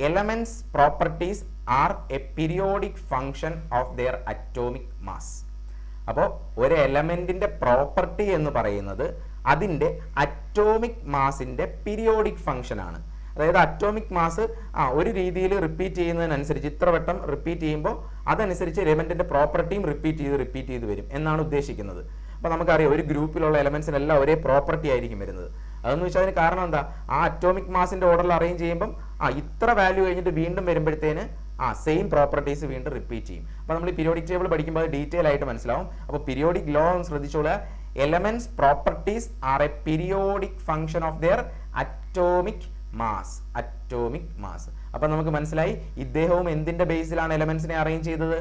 S1: Elements properties are a periodic function of their atomic mass. അപ്പോൾ ഒരു എലമെന്റിന്റെ പ്രോപ്പർട്ടി എന്ന് പറയുന്നത് അതിന്റെ അറ്റോമിക് മാസിന്റെ പീരിയോഡിക് ഫംഗ്ഷൻ ആണ്. അതായത് അറ്റോമിക് മാസ് ഒരു രീതിയിൽ റിപ്പീറ്റ് ചെയ്യുന്നതിനനുസരിച്ച്, ഇത്ര വട്ടം റിപ്പീറ്റ് ചെയ്യുമ്പോൾ അതനുസരിച്ച് എലമെന്റിന്റെ പ്രോപ്പർട്ടിയും റിപ്പീറ്റ് ചെയ്ത് വരും എന്നാണ് ഉദ്ദേശിക്കുന്നത്. അപ്പോൾ നമുക്കറിയാം ഒരു ഗ്രൂപ്പിലുള്ള എലമെന്റ്സിനെല്ലാം ഒരേ പ്രോപ്പർട്ടി ആയിരിക്കും വരുന്നത്. അതെന്ന് വെച്ചാൽ അതിന് കാരണം എന്താ, ആ അറ്റോമിക് മാസിന്റെ ഓർഡറിൽ അറേഞ്ച് ചെയ്യുമ്പം ഇത്ര വാല്യൂ കഴിഞ്ഞിട്ട് വീണ്ടും വരുമ്പോഴത്തേന് സെയിം പ്രോപ്പർട്ടീസ് വീണ്ടും റിപ്പീറ്റ് ചെയ്യും. അപ്പോൾ നമ്മൾ ഈ പീരിയോഡിക് ടേബിൾ പഠിക്കുമ്പോൾ അത് ഡീറ്റെയിൽ ആയിട്ട് മനസ്സിലാവും. അപ്പോൾ പീരിയോഡിക് ലോ ഒന്ന് ശ്രദ്ധിച്ചോളൂ. Elements properties are a periodic function of their atomic mass. അപ്പൊ നമുക്ക് മനസ്സിലായി ഇദ്ദേഹവും എന്തിന്റെ ബേസിലാണ് എലമെന്റ്സിനെ അറേഞ്ച് ചെയ്തത്,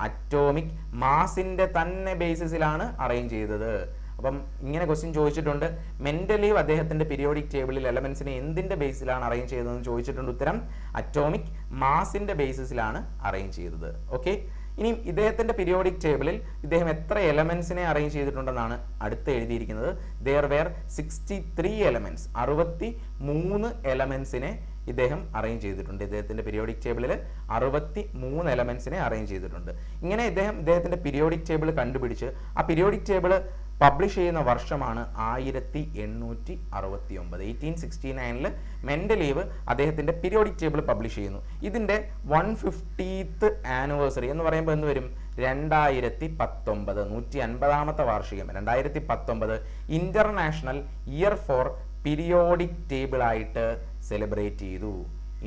S1: അറ്റോമിക് മാസിന്റെ തന്നെ ബേസിസിലാണ് അറേഞ്ച് ചെയ്തത്. അപ്പം ഇങ്ങനെ ക്വസ്റ്റ്യൻ ചോദിച്ചിട്ടുണ്ട്, മെന്റലീവ് അദ്ദേഹത്തിന്റെ പീരിയോഡിക് ടേബിളിൽ എലമെന്റ്സിനെ എന്തിന്റെ ബേസിലാണ് അറേഞ്ച് ചെയ്തതെന്ന് ചോദിച്ചിട്ടുണ്ട്. ഉത്തരം അറ്റോമിക് മാസിന്റെ ബേസിസിലാണ് അറേഞ്ച് ചെയ്തത്. ഓക്കെ, ഇനി ഇദ്ദേഹത്തിന്റെ പീരിയോഡിക് ടേബിളിൽ ഇദ്ദേഹം എത്ര എലമെന്റ്സിനെ അറേഞ്ച് ചെയ്തിട്ടുണ്ടെന്നാണ് അടുത്ത് എഴുതിയിരിക്കുന്നത്. there were 63 elements, 63 എലമെന്റ്സിനെ ഇദ്ദേഹം അറേഞ്ച് ചെയ്തിട്ടുണ്ട്. ഇദ്ദേഹത്തിന്റെ പീരിയോഡിക് ടേബിളിൽ 63 എലമെന്റ്സിനെ അറേഞ്ച് ചെയ്തിട്ടുണ്ട്. ഇങ്ങനെ ഇദ്ദേഹത്തിന്റെ പീരിയോഡിക് ടേബിൾ കണ്ടുപിടിച്ച് ആ പീരിയോഡിക് ടേബിൾ പബ്ലിഷ് ചെയ്യുന്ന വർഷമാണ് 1869. 1869 മെന്റലീവ് അദ്ദേഹത്തിന്റെ പീരിയോഡിക് ടേബിൾ പബ്ലിഷ് ചെയ്യുന്നു. ഇതിന്റെ 150th ആനിവേഴ്സറി എന്ന് പറയുമ്പോൾ എന്ന് വരും 2019, 150ാമത്തെ വാർഷികം 2019 international year for periodic table ആയിട്ട് സെലിബ്രേറ്റ് ചെയ്തു.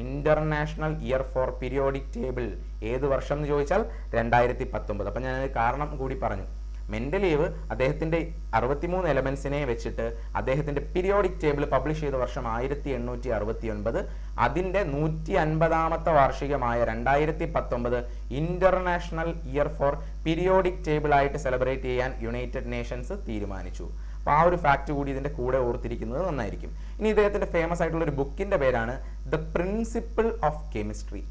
S1: International year for periodic table ഏത് വർഷം എന്ന് ചോദിച്ചാൽ 2019. അപ്പം ഞാൻ കാരണം കൂടി പറഞ്ഞു. മെന്റലീവ് അദ്ദേഹത്തിന്റെ 63 എലമെന്റ്സിനെ വെച്ചിട്ട് അദ്ദേഹത്തിന്റെ പീരിയോഡിക് ടേബിൾ പബ്ലിഷ് ചെയ്ത വർഷം 1869. അതിന്റെ 150ാമത്തെ വാർഷികമായ 2019 international year for periodic table ആയിട്ട് സെലിബ്രേറ്റ് ചെയ്യാൻ യുണൈറ്റഡ് നേഷൻസ് തീരുമാനിച്ചു. അപ്പോൾ ആ ഒരു ഫാക്ട് കൂടി ഇതിന്റെ കൂടെ ഓർത്തിരിക്കുന്നത് നന്നായിരിക്കും. ഇനി ഇദ്ദേഹത്തിന്റെ ഫേമസ് ആയിട്ടുള്ള ഒരു ബുക്കിന്റെ പേരാണ് the principle of chemistry.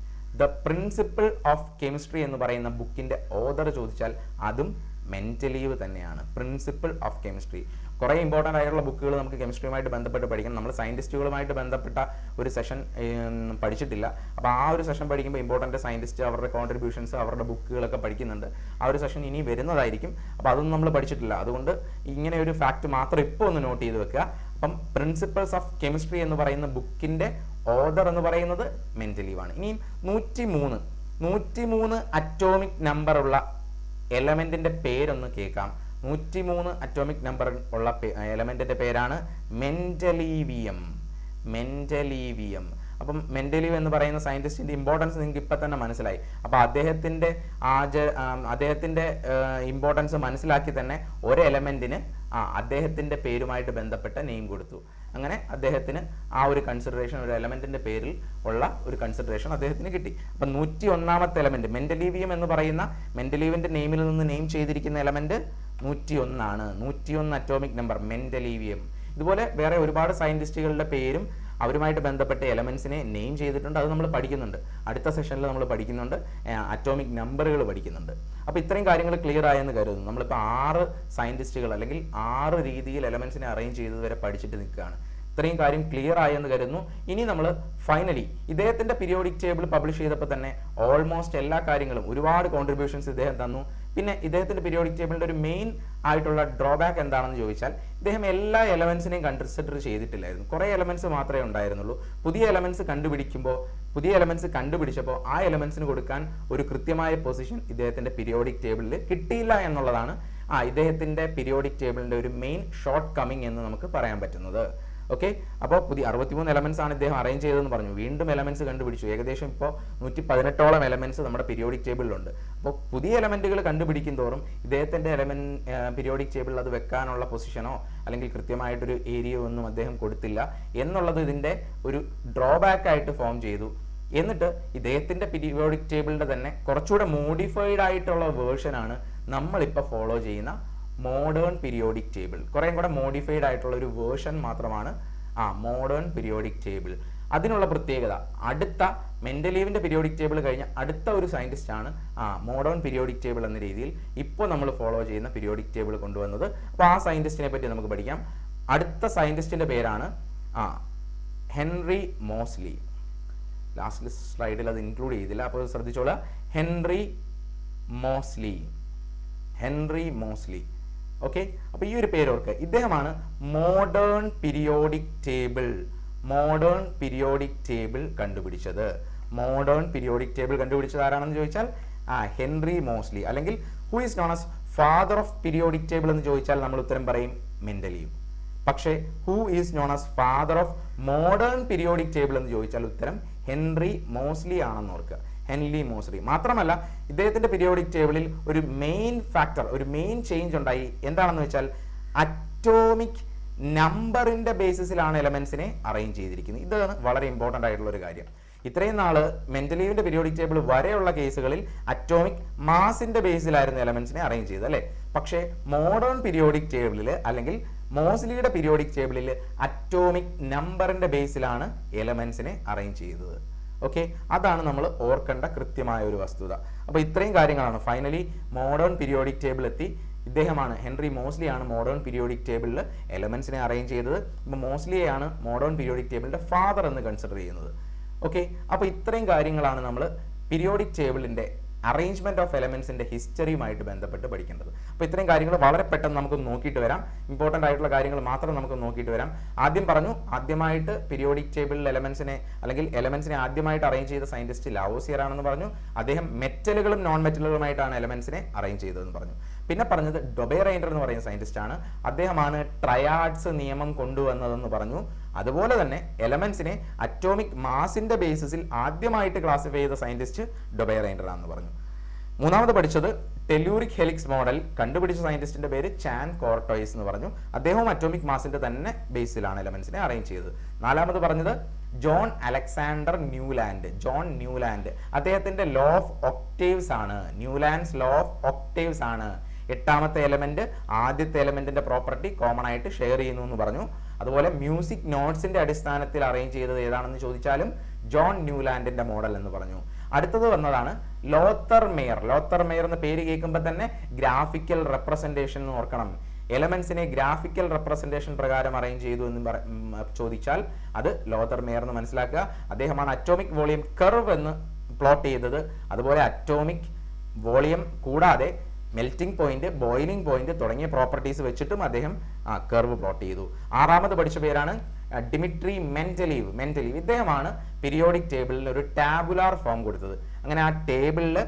S1: The principle of chemistry എന്ന് പറയുന്ന ബുക്കിന്റെ ഓതർ ചോദിച്ചാൽ അതും മെന്റലീവ് തന്നെയാണ്. Principle of chemistry. കുറേ ഇമ്പോർട്ടൻ്റ് ആയിട്ടുള്ള ബുക്കുകൾ നമുക്ക് കെമിസ്ട്രിയുമായിട്ട് ബന്ധപ്പെട്ട് പഠിക്കണം. നമ്മൾ സയൻറ്റിസ്റ്റുകളുമായിട്ട് ബന്ധപ്പെട്ട ഒരു സെഷൻ പഠിച്ചിട്ടില്ല. അപ്പോൾ ആ ഒരു സെഷൻ പഠിക്കുമ്പോൾ ഇമ്പോർട്ടൻ്റ് സയൻറ്റിസ്റ്റ്, അവരുടെ കോൺട്രിബ്യൂഷൻസ്, അവരുടെ ബുക്കുകളൊക്കെ പഠിക്കുന്നുണ്ട്. ആ ഒരു സെഷൻ ഇനി വരുന്നതായിരിക്കും. അപ്പോൾ അതൊന്നും നമ്മൾ പഠിച്ചിട്ടില്ല. അതുകൊണ്ട് ഇങ്ങനെ ഒരു ഫാക്റ്റ് മാത്രം ഇപ്പോൾ ഒന്ന് നോട്ട് ചെയ്ത് വെക്കുക. അപ്പം പ്രിൻസിപ്പിൾസ് ഓഫ് കെമിസ്ട്രി എന്ന് പറയുന്ന ബുക്കിൻ്റെ ഓർഡർ എന്ന് പറയുന്നത് മെന്റലീവാണ്. ഇനിയും 103 അറ്റോമിക് നമ്പറുള്ള എലമെന്റിന്റെ പേരൊന്ന് കേൾക്കാം. 103 അറ്റോമിക് നമ്പർ ഉള്ള എലമെന്റിന്റെ പേരാണ് മെന്റലീവിയം. അപ്പം മെന്റലീവ് എന്ന് പറയുന്ന സയന്റിസ്റ്റിന്റെ ഇമ്പോർട്ടൻസ് നിങ്ങൾക്ക് ഇപ്പം തന്നെ മനസ്സിലായി. അപ്പോൾ അദ്ദേഹത്തിന്റെ ഇമ്പോർട്ടൻസ് മനസ്സിലാക്കി തന്നെ ഒരു എലമെന്റിന് അദ്ദേഹത്തിന്റെ പേരുമായിട്ട് ബന്ധപ്പെട്ട നെയിം കൊടുത്തു. അങ്ങനെ അദ്ദേഹത്തിന് ആ ഒരു കൺസിഡറേഷൻ, ഒരു എലമെന്റിന്റെ പേരിൽ ഉള്ള ഒരു കൺസിഡറേഷൻ അദ്ദേഹത്തിന് കിട്ടി. അപ്പം 101ാമത്തെ എലമെന്റ് മെന്റലീവിയം എന്ന് പറയുന്ന മെന്റലീവിന്റെ നെയിമിൽ നിന്ന് നെയിം ചെയ്തിരിക്കുന്ന എലമെന്റ് 101 ആണ്. 101 അറ്റോമിക് നമ്പർ മെന്റലീവിയം. ഇതുപോലെ വേറെ ഒരുപാട് സയന്റിസ്റ്റുകളുടെ പേരും അവരുമായിട്ട് ബന്ധപ്പെട്ട എലമെന്റ്സിനെ നെയിം ചെയ്തിട്ടുണ്ട്. അത് നമ്മൾ പഠിക്കുന്നുണ്ട്. അടുത്ത സെഷനിൽ നമ്മൾ പഠിക്കുന്നുണ്ട്, അറ്റോമിക് നമ്പറുകൾ പഠിക്കുന്നുണ്ട്. അപ്പോൾ ഇത്രയും കാര്യങ്ങൾ ക്ലിയർ ആയെന്ന് കരുതുന്നു. നമ്മളിപ്പോൾ 6 സയന്റിസ്റ്റുകൾ അല്ലെങ്കിൽ 6 രീതിയിൽ എലമെന്റ്സിനെ അറേഞ്ച് ചെയ്തത് വരെ പഠിച്ചിട്ട് നിൽക്കുകയാണ്. ഇത്രയും കാര്യം ക്ലിയർ ആയെന്ന് കരുതുന്നു. ഇനി നമ്മൾ ഫൈനലി ഇദ്ദേഹത്തിന്റെ പീരിയോഡിക് ടേബിൾ പബ്ലിഷ് ചെയ്തപ്പോൾ തന്നെ ഓൾമോസ്റ്റ് എല്ലാ കാര്യങ്ങളും, ഒരുപാട് കോൺട്രിബ്യൂഷൻസ് ഇദ്ദേഹം തന്നു. പിന്നെ ഇദ്ദേഹത്തിന്റെ പീരിയോഡിക് ടേബിളിന്റെ ഒരു മെയിൻ ആയിട്ടുള്ള ഡ്രോബാക്ക് എന്താണെന്ന് ചോദിച്ചാൽ, ഇദ്ദേഹം എല്ലാ എലമെന്റ്സിനെയും കൺസിഡർ ചെയ്തിട്ടില്ലായിരുന്നു. കുറേ എലമെന്റ്സ് മാത്രമേ ഉണ്ടായിരുന്നുള്ളൂ. പുതിയ എലമെന്റ്സ് കണ്ടുപിടിച്ചപ്പോൾ ആ എലമെന്റ്സിന് കൊടുക്കാൻ ഒരു കൃത്യമായ പൊസിഷൻ ഇദ്ദേഹത്തിന്റെ പീരിയോഡിക് ടേബിളിൽ കിട്ടിയില്ല എന്നുള്ളതാണ് ഇദ്ദേഹത്തിന്റെ പീരിയോഡിക് ടേബിളിന്റെ ഒരു മെയിൻ ഷോർട്ട് കമ്മിങ് എന്ന് നമുക്ക് പറയാൻ പറ്റുന്നത്. ഓക്കെ, അപ്പോൾ പുതിയ 63 എലമെന്റ്സ് ആണ് ഇദ്ദേഹം അറേഞ്ച് ചെയ്തതെന്ന് പറഞ്ഞു. വീണ്ടും എലമെന്റ്സ് കണ്ടുപിടിച്ചു. ഏകദേശം ഇപ്പോൾ 118ഓളം എലമെന്റ്സ് നമ്മുടെ പീരിയോഡിക് ടേബിളിലുണ്ട്. അപ്പോൾ പുതിയ എലമെന്റുകൾ കണ്ടുപിടിക്കും തോറും ഇദ്ദേഹത്തിന്റെ പീരിയോഡിക് ടേബിളിൽ അത് വെക്കാനുള്ള പൊസിഷനോ അല്ലെങ്കിൽ കൃത്യമായിട്ടൊരു ഏരിയയോ ഒന്നും അദ്ദേഹം കൊടുത്തില്ല എന്നുള്ളത് ഇതിന്റെ ഒരു ഡ്രോബാക്ക് ആയിട്ട് ഫോം ചെയ്തു. എന്നിട്ട് ഇദ്ദേഹത്തിന്റെ പീരിയോഡിക് ടേബിളിന്റെ തന്നെ കുറച്ചുകൂടെ മോഡിഫൈഡ് ആയിട്ടുള്ള വേർഷനാണ് നമ്മളിപ്പോൾ ഫോളോ ചെയ്യുന്ന മോഡേൺ പീരിയോഡിക് ടേബിൾ. കുറേ കൂടെ മോഡിഫൈഡ് ആയിട്ടുള്ള ഒരു വേർഷൻ മാത്രമാണ് മോഡേൺ പീരിയോഡിക് ടേബിൾ. അതിനുള്ള പ്രത്യേകത, അടുത്ത മെന്റലീവിന്റെ പീരിയോഡിക് ടേബിൾ കഴിഞ്ഞ അടുത്ത ഒരു സയന്റിസ്റ്റ് ആണ് മോഡേൺ പീരിയോഡിക് ടേബിൾ എന്ന രീതിയിൽ ഇപ്പോൾ നമ്മൾ ഫോളോ ചെയ്യുന്ന പീരിയോഡിക് ടേബിൾ കൊണ്ടുവന്നത്. അപ്പോൾ ആ സയന്റിസ്റ്റിനെ പറ്റി നമുക്ക് പഠിക്കാം. അടുത്ത സയന്റിസ്റ്റിന്റെ പേരാണ് ഹെൻറി മോസ്ലി. ലാസ്റ്റ് സ്ലൈഡിൽ അത് ഇൻക്ലൂഡ് ചെയ്തില്ല, അപ്പോൾ ശ്രദ്ധിച്ചോളാം. Henry Moseley. ഓക്കെ, അപ്പോൾ ഈ ഒരു പേര് ഓർക്കുക. ഇദ്ദേഹമാണ് മോഡേൺ പീരിയോഡിക് ടേബിൾ കണ്ടുപിടിച്ചത്. മോഡേൺ പീരിയോഡിക് ടേബിൾ കണ്ടുപിടിച്ചത് ആരാണെന്ന് ചോദിച്ചാൽ ഹെൻറി മോസ്ലി. അല്ലെങ്കിൽ who is known as father of periodic table എന്ന് ചോദിച്ചാൽ നമ്മൾ ഉത്തരം പറയും മെന്റലീവ്. പക്ഷേ who is known as father of modern periodic table എന്ന് ചോദിച്ചാൽ ഉത്തരം ഹെൻറി മോസ്ലി ആണെന്ന് ഓർക്കുക. Henry Moseley. മാത്രമല്ല ഇദ്ദേഹത്തിന്റെ പീരിയോഡിക് ടേബിളിൽ ഒരു മെയിൻ ഫാക്ടർ, ഒരു മെയിൻ ചേഞ്ച് ഉണ്ടായി. എന്താണെന്ന് വെച്ചാൽ അറ്റോമിക് നമ്പറിന്റെ ബേസിസിലാണ് എലമെന്റ്സിനെ അറേഞ്ച് ചെയ്തിരിക്കുന്നത്. ഇതാണ് വളരെ ഇമ്പോർട്ടൻ്റ് ആയിട്ടുള്ള ഒരു കാര്യം. ഇത്രയും നാള് മെന്റലീവിന്റെ പീരിയോഡിക് ടേബിൾ വരെയുള്ള കേസുകളിൽ അറ്റോമിക് മാസിന്റെ ബേസിലായിരുന്നു എലമെന്റ്സിനെ അറേഞ്ച് ചെയ്തത്, അല്ലേ? പക്ഷേ മോഡേൺ പീരിയോഡിക് ടേബിളിൽ അല്ലെങ്കിൽ മോസ്ലിയുടെ പീരിയോഡിക് ടേബിളിൽ അറ്റോമിക് നമ്പറിന്റെ ബേസിലാണ് എലമെന്റ്സിനെ അറേഞ്ച് ചെയ്തത്. ഓക്കെ, അതാണ് നമ്മൾ ഓർക്കേണ്ട കൃത്യമായ ഒരു വസ്തുത. അപ്പോൾ ഇത്രയും കാര്യങ്ങളാണ്. ഫൈനലി മോഡേൺ പീരിയോഡിക് ടേബിൾ എത്തി. ഇദ്ദേഹമാണ്, ഹെൻറി മോസ്ലിയാണ് മോഡേൺ പീരിയോഡിക് ടേബിളിൽ എലമെന്റ്സിനെ അറേഞ്ച് ചെയ്തത്. ഇപ്പോൾ മോസ്ലിയെയാണ് മോഡേൺ പീരിയോഡിക് ടേബിളിന്റെ ഫാദർ എന്ന് കൺസിഡർ ചെയ്യുന്നത്. ഓക്കെ, അപ്പോൾ ഇത്രയും കാര്യങ്ങളാണ് നമ്മൾ പീരിയോഡിക് ടേബിളിന്റെ അറേഞ്ച്മെന്റ് ഓഫ് എലമെന്റ്സിന്റെ ഹിസ്റ്ററിയുമായിട്ട് ബന്ധപ്പെട്ട് പഠിക്കേണ്ടത്. അപ്പോൾ ഇത്രയും കാര്യങ്ങൾ വളരെ പെട്ടെന്ന് നമുക്ക് നോക്കിയിട്ട് വരാം. ഇമ്പോർട്ടൻ്റ് ആയിട്ടുള്ള കാര്യങ്ങൾ മാത്രം നമുക്ക് നോക്കിയിട്ട് വരാം. ആദ്യം പറഞ്ഞു, ആദ്യമായിട്ട് പീരിയോഡിക് ടേബിളിൽ എലമെന്റ്സിനെ അല്ലെങ്കിൽ എലമെന്റ്സിനെ ആദ്യമായിട്ട് അറേഞ്ച് ചെയ്ത സയന്റിസ്റ്റ് ലാവോസിയർ ആണെന്ന് പറഞ്ഞു. അദ്ദേഹം മെറ്റലുകളും നോൺ മെറ്റലുകളുമായിട്ടാണ് എലമെന്റ്സിനെ അറേഞ്ച് ചെയ്തതെന്ന് പറഞ്ഞു. പിന്നെ പറഞ്ഞത് ഡൊബെ റൈൻഡർ എന്ന് പറയുന്ന സയന്റിസ്റ്റ് ആണ്. അദ്ദേഹമാണ് ട്രയാഡ്സ് നിയമം കൊണ്ടുവന്നതെന്ന് പറഞ്ഞു. അതുപോലെ തന്നെ എലമെന്റ്സിനെ അറ്റോമിക് മാസിന്റെ ബേസിസിൽ ആദ്യമായിട്ട് ക്ലാസിഫൈ ചെയ്ത സയന്റിസ്റ്റ് ഡൊബെ റൈൻഡർ ആണെന്ന് പറഞ്ഞു. മൂന്നാമത് പഠിച്ചത് ടെലൂറിക് ഹെലിക്സ് മോഡൽ കണ്ടുപിടിച്ച സയന്റിസ്റ്റിന്റെ പേര് ചാൻ കോർട്ടോയ്സ് എന്ന് പറഞ്ഞു. അദ്ദേഹവും അറ്റോമിക് മാസിന്റെ തന്നെ ബേസിലാണ് എലമെന്റ്സിനെ അറേഞ്ച് ചെയ്തത്. നാലാമത് പറഞ്ഞത് ജോൺ അലക്സാണ്ടർ ന്യൂലാൻഡ്. അദ്ദേഹത്തിന്റെ ലോ ഓഫ് ഒക്ടേവ്സ് ആണ്, ന്യൂലാൻഡ്സ് ലോ ഓഫ് ഒക്ടേവ്സ് ആണ്. എട്ടാമത്തെ എലമെന്റ് ആദ്യത്തെ എലമെന്റിന്റെ പ്രോപ്പർട്ടി കോമൺ ആയിട്ട് ഷെയർ ചെയ്യുന്നു എന്ന് പറഞ്ഞു. അതുപോലെ മ്യൂസിക് നോട്ട്സിന്റെ അടിസ്ഥാനത്തിൽ അറേഞ്ച് ചെയ്തത് ഏതാണെന്ന് ചോദിച്ചാലും ജോൺ ന്യൂലാൻഡിന്റെ മോഡൽ എന്ന് പറഞ്ഞു. അടുത്തത് വന്നതാണ് ലോത്തർ മെയർ എന്ന പേര് കേൾക്കുമ്പോൾ തന്നെ ഗ്രാഫിക്കൽ റെപ്രസെന്റേഷൻ എന്ന് ഓർക്കണം. എലമെന്റ്സിനെ ഗ്രാഫിക്കൽ റെപ്രസെന്റേഷൻ പ്രകാരം അറേഞ്ച് ചെയ്തു എന്ന് ചോദിച്ചാൽ അത് ലോത്തർ മെയർ എന്ന് മനസ്സിലാക്കുക. അദ്ദേഹമാണ് അറ്റോമിക് വോളിയം കർവ് എന്ന് പ്ലോട്ട് ചെയ്തത്. അതുപോലെ അറ്റോമിക് വോളിയം കൂടാതെ മെൽറ്റിംഗ് പോയിന്റ്, ബോയിലിംഗ് പോയിന്റ് തുടങ്ങിയ പ്രോപ്പർട്ടീസ് വെച്ചിട്ടും അദ്ദേഹം കർവ് പ്ലോട്ട് ചെയ്തു. ആറാമത് പഠിച്ച പേരാണ് ഡിമിട്രി മെന്റലീവ്. ഇദ്ദേഹമാണ് പീരിയോഡിക് ടേബിളിൽ ഒരു ടാബുലാർ ഫോം കൊടുത്തത്. അങ്ങനെ ആ ടേബിളിൽ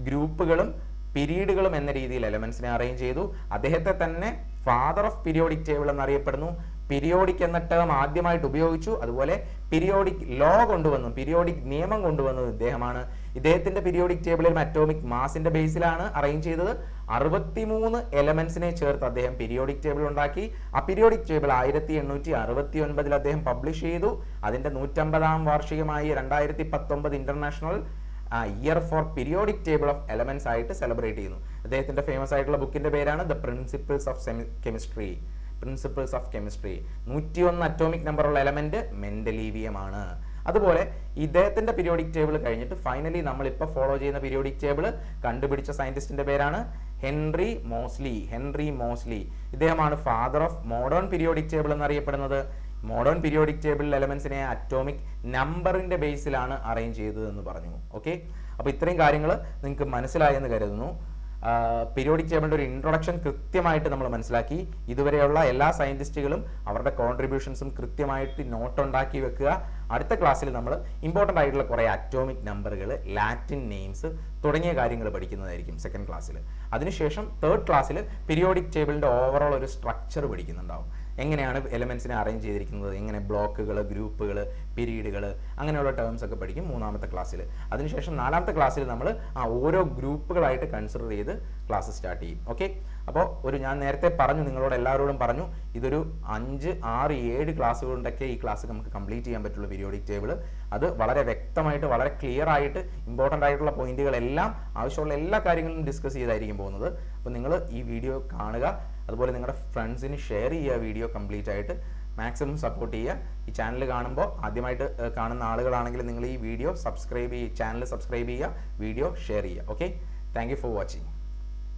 S1: ഗ്രൂപ്പുകളും പീരീഡുകളും എന്ന രീതിയിൽ എലമെന്റ്സിനെ അറേഞ്ച് ചെയ്തു. അദ്ദേഹത്തെ തന്നെ ഫാദർ ഓഫ് പീരിയോഡിക് ടേബിൾ എന്നറിയപ്പെടുന്നു. പീരിയോഡിക് എന്ന ടേം ആദ്യമായിട്ട് ഉപയോഗിച്ചു. അതുപോലെ പീരിയോഡിക് ലോ കൊണ്ടുവന്നു, പീരിയോഡിക് നിയമം കൊണ്ടുവന്നത് ഇദ്ദേഹമാണ്. ഇദ്ദേഹത്തിന്റെ പീരിയോഡിക് ടേബിളിൽ അറ്റോമിക് മാസിന്റെ ബേസിലാണ് അറേഞ്ച് ചെയ്തത്. 63 എലമെന്റ്സിനെ ചേർത്ത് അദ്ദേഹം പീരിയോഡിക് ടേബിൾ ഉണ്ടാക്കി. ആ പീരിയോഡിക് ടേബിൾ 1869 അദ്ദേഹം പബ്ലിഷ് ചെയ്തു. അതിന്റെ 150-ാം വാർഷികമായി 2019 international year for periodic table of elements ആയിട്ട് സെലിബ്രേറ്റ് ചെയ്യുന്നു. അദ്ദേഹത്തിന്റെ ഫേമസ് ആയിട്ടുള്ള ബുക്കിന്റെ പേരാണ് the principles of chemistry. 101 atomic നമ്പറുള്ള എലമെന്റ് മെന്റലീവിയമാണ്. അതുപോലെ ഇദ്ദേഹത്തിന്റെ പീരിയോഡിക് ടേബിൾ കഴിഞ്ഞിട്ട് ഫൈനലി നമ്മൾ ഇപ്പോൾ ഫോളോ ചെയ്യുന്ന പീരിയോഡിക് ടേബിൾ കണ്ടുപിടിച്ച സയന്റിസ്റ്റിന്റെ പേരാണ് ഹെൻറി മോസ്ലി. ഇദ്ദേഹമാണ് father of modern periodic table എന്നറിയപ്പെടുന്നത്. മോഡേൺ പീരിയോഡിക് ടേബിളിൽ എലമെന്റ്സിനെ അറ്റോമിക് നമ്പറിന്റെ ബേസിലാണ് അറേഞ്ച് ചെയ്തത് എന്ന് പറഞ്ഞു. ഓക്കെ, അപ്പോൾ ഇത്രയും കാര്യങ്ങൾ നിങ്ങൾക്ക് മനസ്സിലായെന്ന് കരുതുന്നു. പീരിയോഡിക് ടേബിളിന്റെ ഒരു ഇൻട്രൊഡക്ഷൻ കൃത്യമായിട്ട് നമ്മൾ മനസ്സിലാക്കി. ഇതുവരെയുള്ള എല്ലാ സയന്റിസ്റ്റുകളും അവരുടെ കോൺട്രിബ്യൂഷൻസും കൃത്യമായിട്ട് നോട്ട് ഉണ്ടാക്കി വെക്കുക. അടുത്ത ക്ലാസ്സിൽ നമ്മൾ ഇമ്പോർട്ടൻ്റ് ആയിട്ടുള്ള കുറേ അറ്റോമിക് നമ്പറുകൾ, ലാറ്റിൻ നെയിംസ് തുടങ്ങിയ കാര്യങ്ങൾ പഠിക്കുന്നതായിരിക്കും സെക്കൻഡ് ക്ലാസ്സിൽ. അതിനുശേഷം തേർഡ് ക്ലാസ്സിൽ പീരിയോഡിക് ടേബിളിന്റെ ഓവറോൾ ഒരു സ്ട്രക്ചർ പഠിക്കുന്നുണ്ടാവും. എങ്ങനെയാണ് എലമെന്റ്സിനെ അറേഞ്ച് ചെയ്തിരിക്കുന്നത്, എങ്ങനെ ബ്ലോക്കുകൾ, ഗ്രൂപ്പുകൾ, പീരീഡുകൾ, അങ്ങനെയുള്ള ടേംസ് ഒക്കെ പഠിക്കും മൂന്നാമത്തെ ക്ലാസ്സിൽ. അതിനുശേഷം നാലാമത്തെ ക്ലാസ്സിൽ നമ്മൾ ഓരോ ഗ്രൂപ്പുകളായിട്ട് കൺസിഡർ ചെയ്ത് ക്ലാസ് സ്റ്റാർട്ട് ചെയ്യും. ഓക്കെ, അപ്പോൾ ഞാൻ നേരത്തെ പറഞ്ഞു, നിങ്ങളോട് എല്ലാവരോടും പറഞ്ഞു, ഇതൊരു 5, 6, 7 ക്ലാസ്സുകൾ കൊണ്ടൊക്കെ ഈ ക്ലാസ് നമുക്ക് കംപ്ലീറ്റ് ചെയ്യാൻ പറ്റുള്ളൂ പീരിയോഡിക് ടേബിൾ. അത് വളരെ വ്യക്തമായിട്ട്, വളരെ ക്ലിയർ ആയിട്ട് ഇമ്പോർട്ടൻ്റ് ആയിട്ടുള്ള പോയിന്റുകളെല്ലാം, ആവശ്യമുള്ള എല്ലാ കാര്യങ്ങളും ഡിസ്കസ് ചെയ്തായിരിക്കും പോകുന്നത്. അപ്പോൾ നിങ്ങൾ ഈ വീഡിയോ കാണുക, അതുപോലെ നിങ്ങളുടെ ഫ്രണ്ട്സിന് ഷെയർ ചെയ്യുക. വീഡിയോ കംപ്ലീറ്റ് ആയിട്ട് മാക്സിമം സപ്പോർട്ട് ചെയ്യുക. ഈ ചാനൽ കാണുമ്പോൾ ആദ്യമായിട്ട് കാണുന്ന ആളുകളാണെങ്കിൽ നിങ്ങൾ ഈ വീഡിയോ ചാനൽ സബ്സ്ക്രൈബ് ചെയ്യുക, വീഡിയോ ഷെയർ ചെയ്യുക. Okay, thank you for watching.